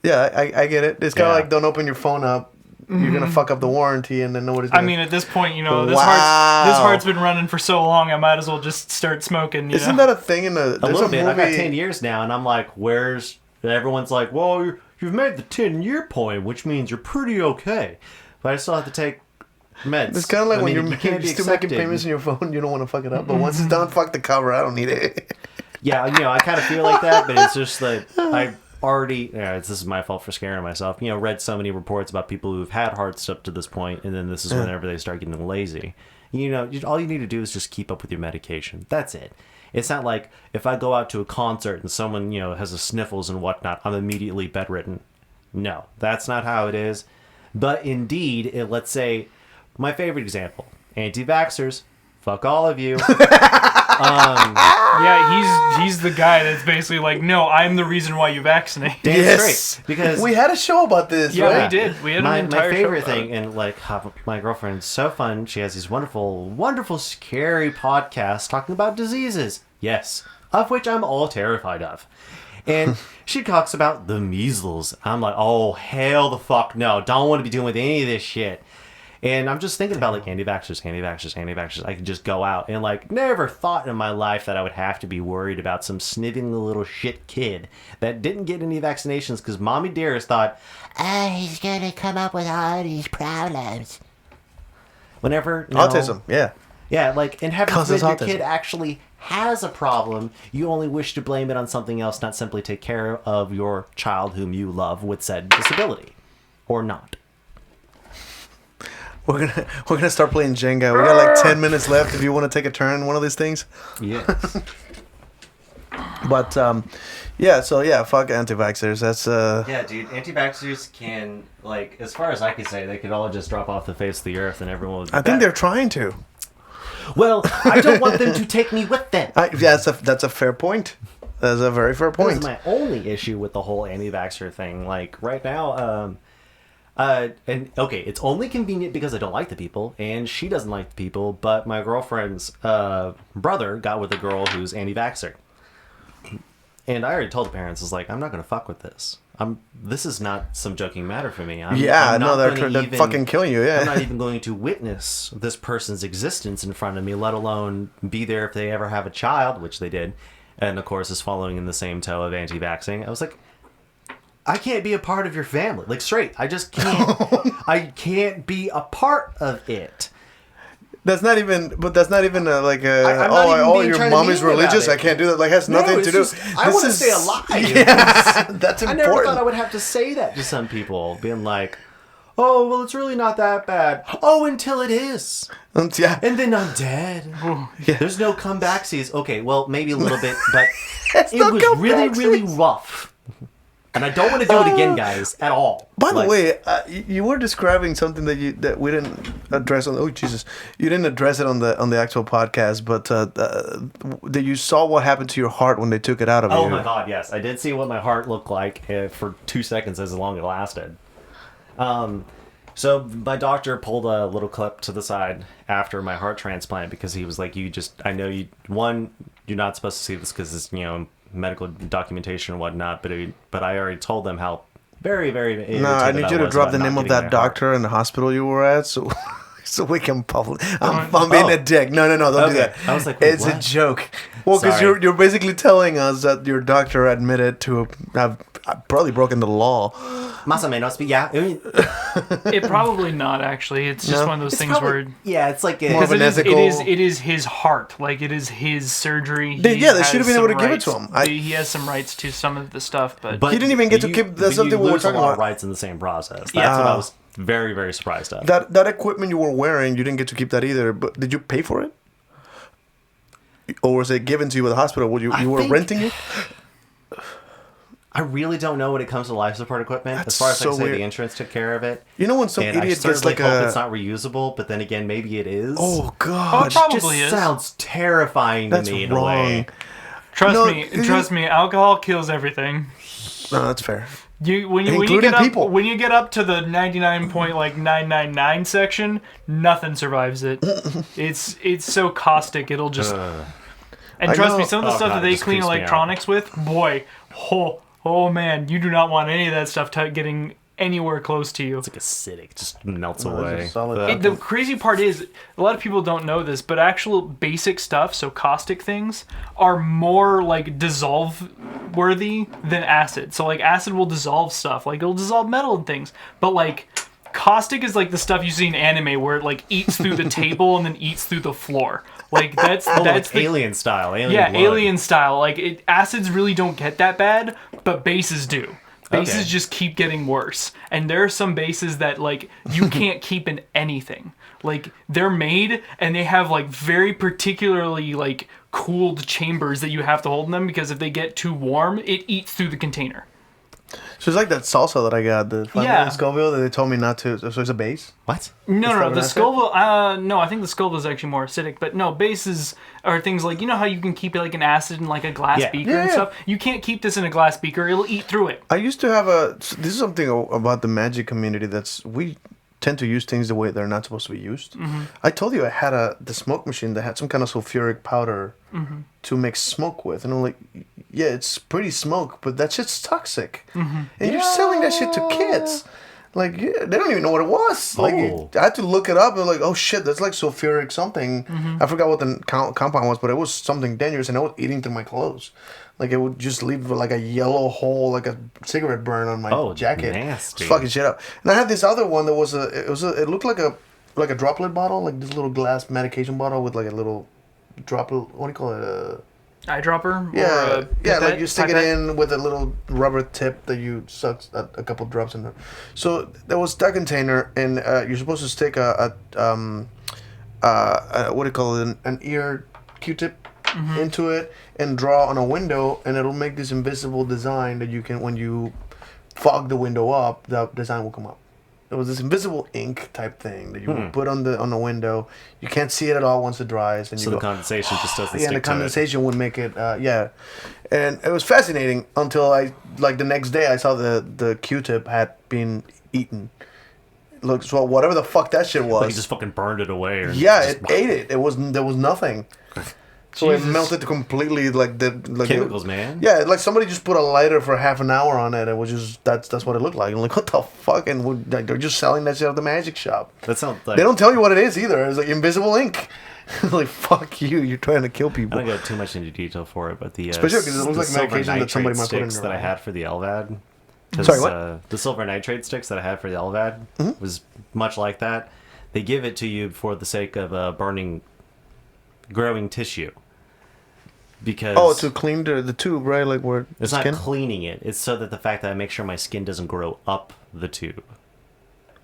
Yeah, I get it. It's kind of Yeah. like don't open your phone up. You're gonna fuck up the warranty, and then nobody's. I Gonna... mean, at this point, you know, this Wow. heart's been running for so long. I might as well just start smoking. Isn't that a thing in a there's little bit. movie... I've got 10 years now, and I'm like, where's? Everyone's like, well, you've made the 10-year point, which means you're pretty okay, but I still have to take meds. It's kind of like I when mean, you're you can't be still making accepted. payments on your phone. You don't want to fuck it up, but once it's done, fuck the cover. I don't need it. Yeah, you know, I kind of feel like that, but it's just that I already. This is my fault for scaring myself. You know, read so many reports about people who've had hearts up to this point, and then this is whenever they start getting lazy. You know, all you need to do is just keep up with your medication. That's it. It's not like if I go out to a concert and someone, you know, has the sniffles and whatnot, I'm immediately bedridden. No, that's not how it is. But indeed, let's say, my favorite example, anti-vaxxers, fuck all of you. Yeah, he's the guy that's basically like, no, I'm the reason why you vaccinate. Damn straight. Because we had a show about this. Yeah, right? we did. We had my an entire favorite show about thing, and like my girlfriend's so fun. She has these wonderful, scary podcasts talking about diseases. Yes, of which I'm all terrified of. And she talks about the measles. I'm like, oh hell the fuck no! Don't want to be dealing with any of this shit. And I'm just thinking about like anti-vaxxers. I could just go out and like never thought in my life that I would have to be worried about some sniveling little shit kid that didn't get any vaccinations because mommy dearest thought, He's gonna come up with all these problems. whenever Autism. Yeah. Yeah, like, and having Causes your autism. kid actually has a problem, you only wish to blame it on something else, not simply take care of your child whom you love with said disability. Or not. We're gonna start playing Jenga. We got like 10 minutes left if you want to take a turn in one of these things. Yes. But yeah, so yeah, fuck anti-vaxxers. That's Yeah, dude, anti-vaxxers can, like, as far as I can say, they could all just drop off the face of the earth and everyone would be I think better. they're trying to. Well, I don't want them to take me with them. Yeah, that's a fair point. That's a very fair point. That's my only issue with the whole anti-vaxxer thing. Like, right now, and okay, it's only convenient because I don't like the people, and she doesn't like the people, but my girlfriend's brother got with a girl who's anti-vaxxer. And I already told the parents, I was like, I'm not going to fuck with this. This is not some joking matter for me. I'm not they're fucking killing you, yeah. I'm not even going to witness this person's existence in front of me, let alone be there if they ever have a child, which they did. And of course is following in the same toe of anti-vaxxing. I was like, I can't be a part of your family. Like, straight. I just can't. I can't be a part of it. That's not even like I'm not even being your trying to mom mean is about religious. it. I can't do that. Like, has nothing it's to do. just, I want to stay alive. Yeah, that's I important. never thought I would have to say that to some people, being like, oh, well, it's really not that bad. Oh, until it is. Yeah. And then I'm dead. There's no comebacksies. Okay, well, maybe a little bit, but it no was really, comebacksies. really rough. And I don't want to do it again, guys, at all. By the Like, way, you were describing something that we didn't address on. Oh Jesus, you didn't address it on the actual podcast, but that you saw what happened to your heart when they took it out of you. oh my God, yes, I did see what my heart looked like for 2 seconds, as long as it lasted. So my doctor pulled a little clip to the side after my heart transplant because he was like, I know you're not supposed to see this because it's, medical documentation and whatnot, but I already told them how very, very No, I need you to drop the about not name of getting that my doctor and the hospital you were at, so we can publish. I'm being a dick. No, don't do Okay. that. I was like, wait, it's a what? joke. Well, because Sorry. you're basically telling us that your doctor admitted to have probably broken the law. Más o menos, but yeah. I mean, It probably not actually. It's just No? one of those it's things probably- where yeah, it's like More of an it is, ethical- it is his heart. Like, it is his surgery. They He should have has been able to some give it to rights. him. He has some rights to some of the stuff, but He didn't even get to keep- that's something we were lose talking a lot about. of rights in the same process. That's Yeah. what I was very, very surprised at. That equipment you were wearing, you didn't get to keep that either. But did you pay for it, or was it given to you by the hospital? You were think- renting it? I really don't know when it comes to life support equipment. That's as far as I so can say, weird. the insurance took care of it. You know when some And idiot I gets certainly like hope a... it's not reusable, but then again, maybe it is. Oh, Oh, God. it probably just is. sounds terrifying That's to me in wrong. a way. Trust me. Alcohol kills everything. No, that's fair. When you Including get up people. when you get up to the 99.999 section, nothing survives it. It's so caustic. It'll just. And I trust know- me, some of the Oh, stuff God, that it they just clean creeps me out. electronics with, boy, oh man, you do not want any of that stuff getting anywhere close to you. It's like acidic, just melts No, away. it's a solid- The crazy part is, a lot of people don't know this, but actual basic stuff, so caustic things, are more like dissolve worthy than acid. So like acid will dissolve stuff, like it'll dissolve metal and things, but like caustic is like the stuff you see in anime where it like eats through the table and then eats through the floor. Like that's It's the alien style. Alien yeah, blood. alien style. Like acids really don't get that bad, but bases do. Bases Okay. just keep getting worse. And there are some bases that like you can't keep in anything. Like they're made and they have like very particularly like cooled chambers that you have to hold in them because if they get too warm, it eats through the container. So it's like that salsa that I got, the 5 Yeah. million Scoville, that they told me not to. So it's a base? What? No, that the what I said? Scoville, no, I think the Scoville is actually more acidic, but no, bases are things like, you know how you can keep like an acid in like a glass Yeah. beaker Yeah, and yeah. stuff? You can't keep this in a glass beaker, it'll eat through it. I used to have this is something about the magic community we tend to use things the way they're not supposed to be used. Mm-hmm. I told you I had the smoke machine that had some kind of sulfuric powder Mm-hmm. to make smoke with, and I'm like, yeah, it's pretty smoke, but that shit's toxic, Mm-hmm. and you're selling that shit to kids. Like, yeah, they don't even know what it was. Like, Oh. I had to look it up. And like, oh shit, that's like sulfuric something. Mm-hmm. I forgot what the compound was, but it was something dangerous, and it was eating through my clothes. Like, it would just leave like a yellow hole, like a cigarette burn on my Oh, jacket. nasty. Just fucking shit up. And I had this other one that it looked like a droplet bottle, like this little glass medication bottle with like a little droplet. What do you call it? Eyedropper? Yeah, or yeah, like pipette? you stick it Pipette? in with a little rubber tip that you suck a couple drops in there. So there was that container, and you're supposed to stick a what do you call it? An ear Q-tip into it and draw on a window, and it'll make this invisible design that you can, when you fog the window up, the design will come up. It was this invisible ink type thing that you would put on the window. You can't see it at all once it dries, and So you the go, condensation just doesn't yeah, stick the to it. condensation would make it, yeah. And it was fascinating until the next day I saw the Q-tip had been eaten. Look, so whatever the fuck that shit was. Like you just fucking burned it away. Or yeah, just, it ate it. There was nothing. So it melted completely, like chemicals, man. Yeah, like somebody just put a lighter for half an hour on it. It was just that's what it looked like. I'm like, what the fuck? And like, they're just selling that shit at the magic shop. That sounds like. They don't tell you what it is either. It's like invisible ink. Like, fuck you. You're trying to kill people. I don't go too much into detail for it, but the Especially 'cause it looks the like silver medication that somebody nitrate might put in sticks your that I eye. had for the LVAD. 'Cause, Sorry, what? The silver nitrate sticks that I had for the LVAD was much like that. They give it to you for the sake of burning, growing tissue. Because to clean the tube, right? Like where it's the not skin. cleaning it. It's so that the fact that I make sure my skin doesn't grow up the tube.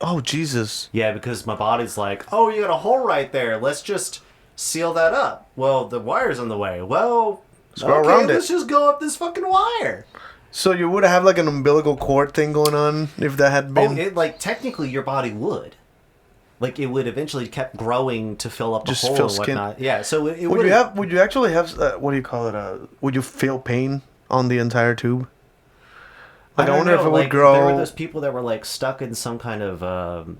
Oh Jesus! Yeah, because my body's like, oh, you got a hole right there. Let's just seal that up. Well, the wire's in the way. Well, go around it. Let's just go up this fucking wire. So you would have like an umbilical cord thing going on if that had Oh, been. it, like technically your body would. Like it would eventually kept growing to fill up the Just hole fill and skin. whatnot. Yeah, so it would would you have? Would you actually have? What do you call it? Would you feel pain on the entire tube? Like I, wonder if it would grow. There were those people that were like stuck in some kind of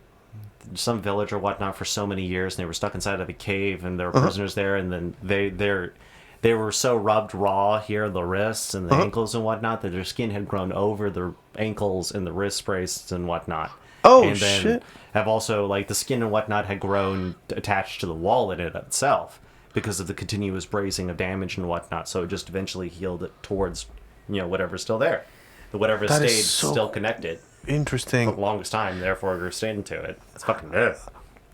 some village or whatnot for so many years, and they were stuck inside of a cave, and there were prisoners there, and then they were so rubbed raw here, the wrists and the ankles and whatnot, that their skin had grown over the ankles and the wrist braces and whatnot. Oh, and then shit. Have also, like, the skin and whatnot had grown attached to the wall in it itself because of the continuous bracing of damage and whatnot. So it just eventually healed it towards, whatever's still there. Whatever That stayed is so still connected Interesting. for the longest time, therefore we're staying to it. It's fucking good.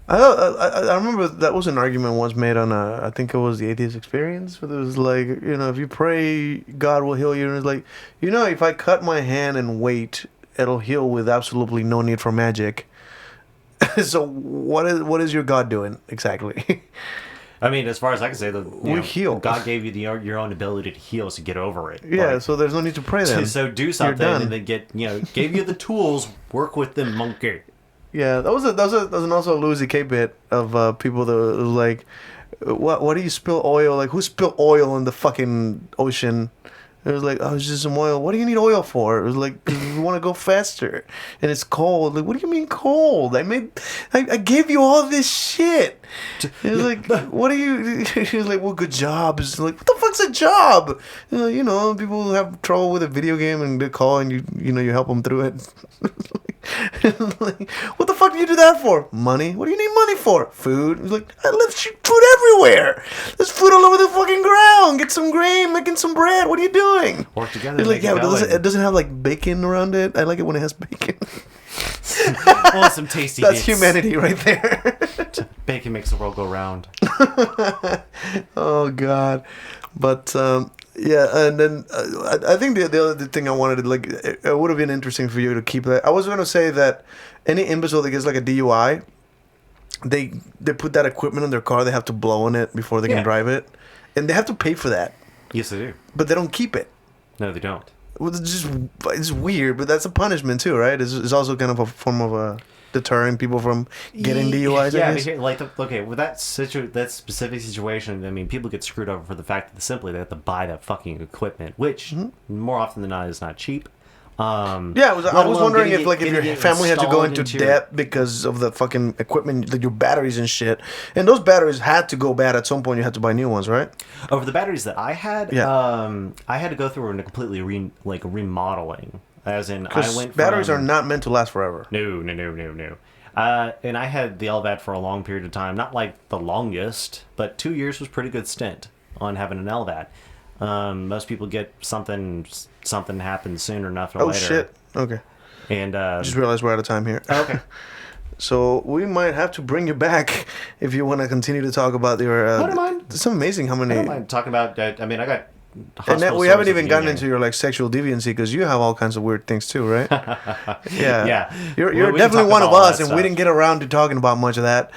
I remember that was an argument once made on I think it was the Atheist Experience, where it was like, if you pray, God will heal you, and it's like, if I cut my hand and wait, it'll heal with absolutely no need for magic. So what is your God doing exactly? I mean, as far as I can say, heal. God gave you your own ability to heal, so get over it. Yeah, Like, so there's no need to pray then. so do something, done. and then gave you the tools. Work with them, monkey. Yeah, that was also a Louis C.K. bit of people that was like, what do you spill oil? Like, who spilled oil in the fucking ocean? It was like, oh, it's just some oil. What do you need oil for? It was like, 'cause we want to go faster, and it's cold. Like, what do you mean cold? I gave you all this shit. It was like, what do you? He was like, well, good job. It's like, what the fuck's a job? You know, people who have trouble with a video game and they call and you help them through it. Like, what the fuck do you do that for? Money? What do you need money for? Food? He's like, I left food everywhere. There's food all over the fucking ground. Get some grain, making some bread. What are you doing? Work together. He's like, make yeah, it but going. it doesn't have like bacon around it. I like it when it has bacon. Well, some tasty That's bits. humanity right there. Bacon makes the world go round. Oh God, but yeah, and then I think the other thing I wanted to like, it would have been interesting for you to keep that. I was going to say that any imbecile that gets like a DUI, they put that equipment in their car. They have to blow on it before they can drive it, and they have to pay for that. Yes, they do. But they don't keep it. No, they don't. Well, it's weird, but that's a punishment too, right? It's also kind of a form of deterring people from getting DUIs. Yeah, I but guess. here, okay, with that specific situation, I mean, people get screwed over for the fact that simply they have to buy that fucking equipment, which more often than not is not cheap. Yeah, I was wondering if your family had to go into debt because of the fucking equipment, like your batteries and shit. And those batteries had to go bad at some point. You had to buy new ones, right? Over the batteries that I had, I had to go through a completely remodeling. As in, I went. Batteries are not meant to last forever. No. And I had the LVAD for a long period of time. Not like the longest, but 2 years was a pretty good stint on having an LVAD. Most people get something happens sooner enough or later. Oh shit! Okay. And Just realized we're out of time here. Okay. So we might have to bring you back if you want to continue to talk about your. I don't mind. It's amazing how many. I don't mind talking about. I mean, I got. And that we haven't even gotten into your like sexual deviancy because you have all kinds of weird things too, right? Yeah. Yeah. You're We definitely talk one of about all us, that and we stuff. didn't get around to talking about much of that.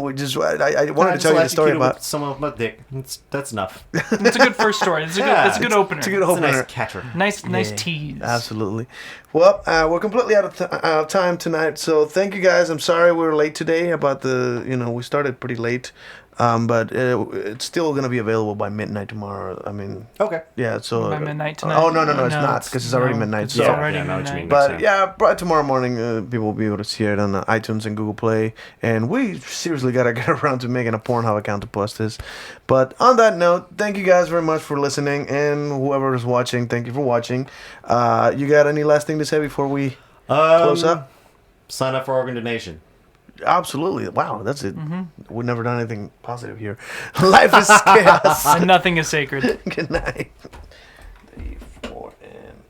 We just I wanted to tell you the story about. someone with my dick. That's enough. It's a good first story. It's a good opener. It's a good It's a opener. nice catcher. Nice tease. Absolutely. Well, we're completely out of time tonight, so thank you guys. I'm sorry we were late today about we started pretty late, but it's still going to be available by midnight tomorrow. I mean, Okay. yeah, so... By midnight tonight? Oh, no, it's No, not, because it's already midnight. It's So. already I know what you midnight. mean. But yeah, by tomorrow morning, people will be able to see it on iTunes and Google Play. And we seriously got to get around to making a Pornhub account to post this. But on that note, thank you guys very much for listening. And whoever is watching, thank you for watching. You got any last thing to say before we close up? Sign up for organ donation. Absolutely. Wow, that's it. We've never done anything positive here. Life is chaos. And nothing is sacred. Good night.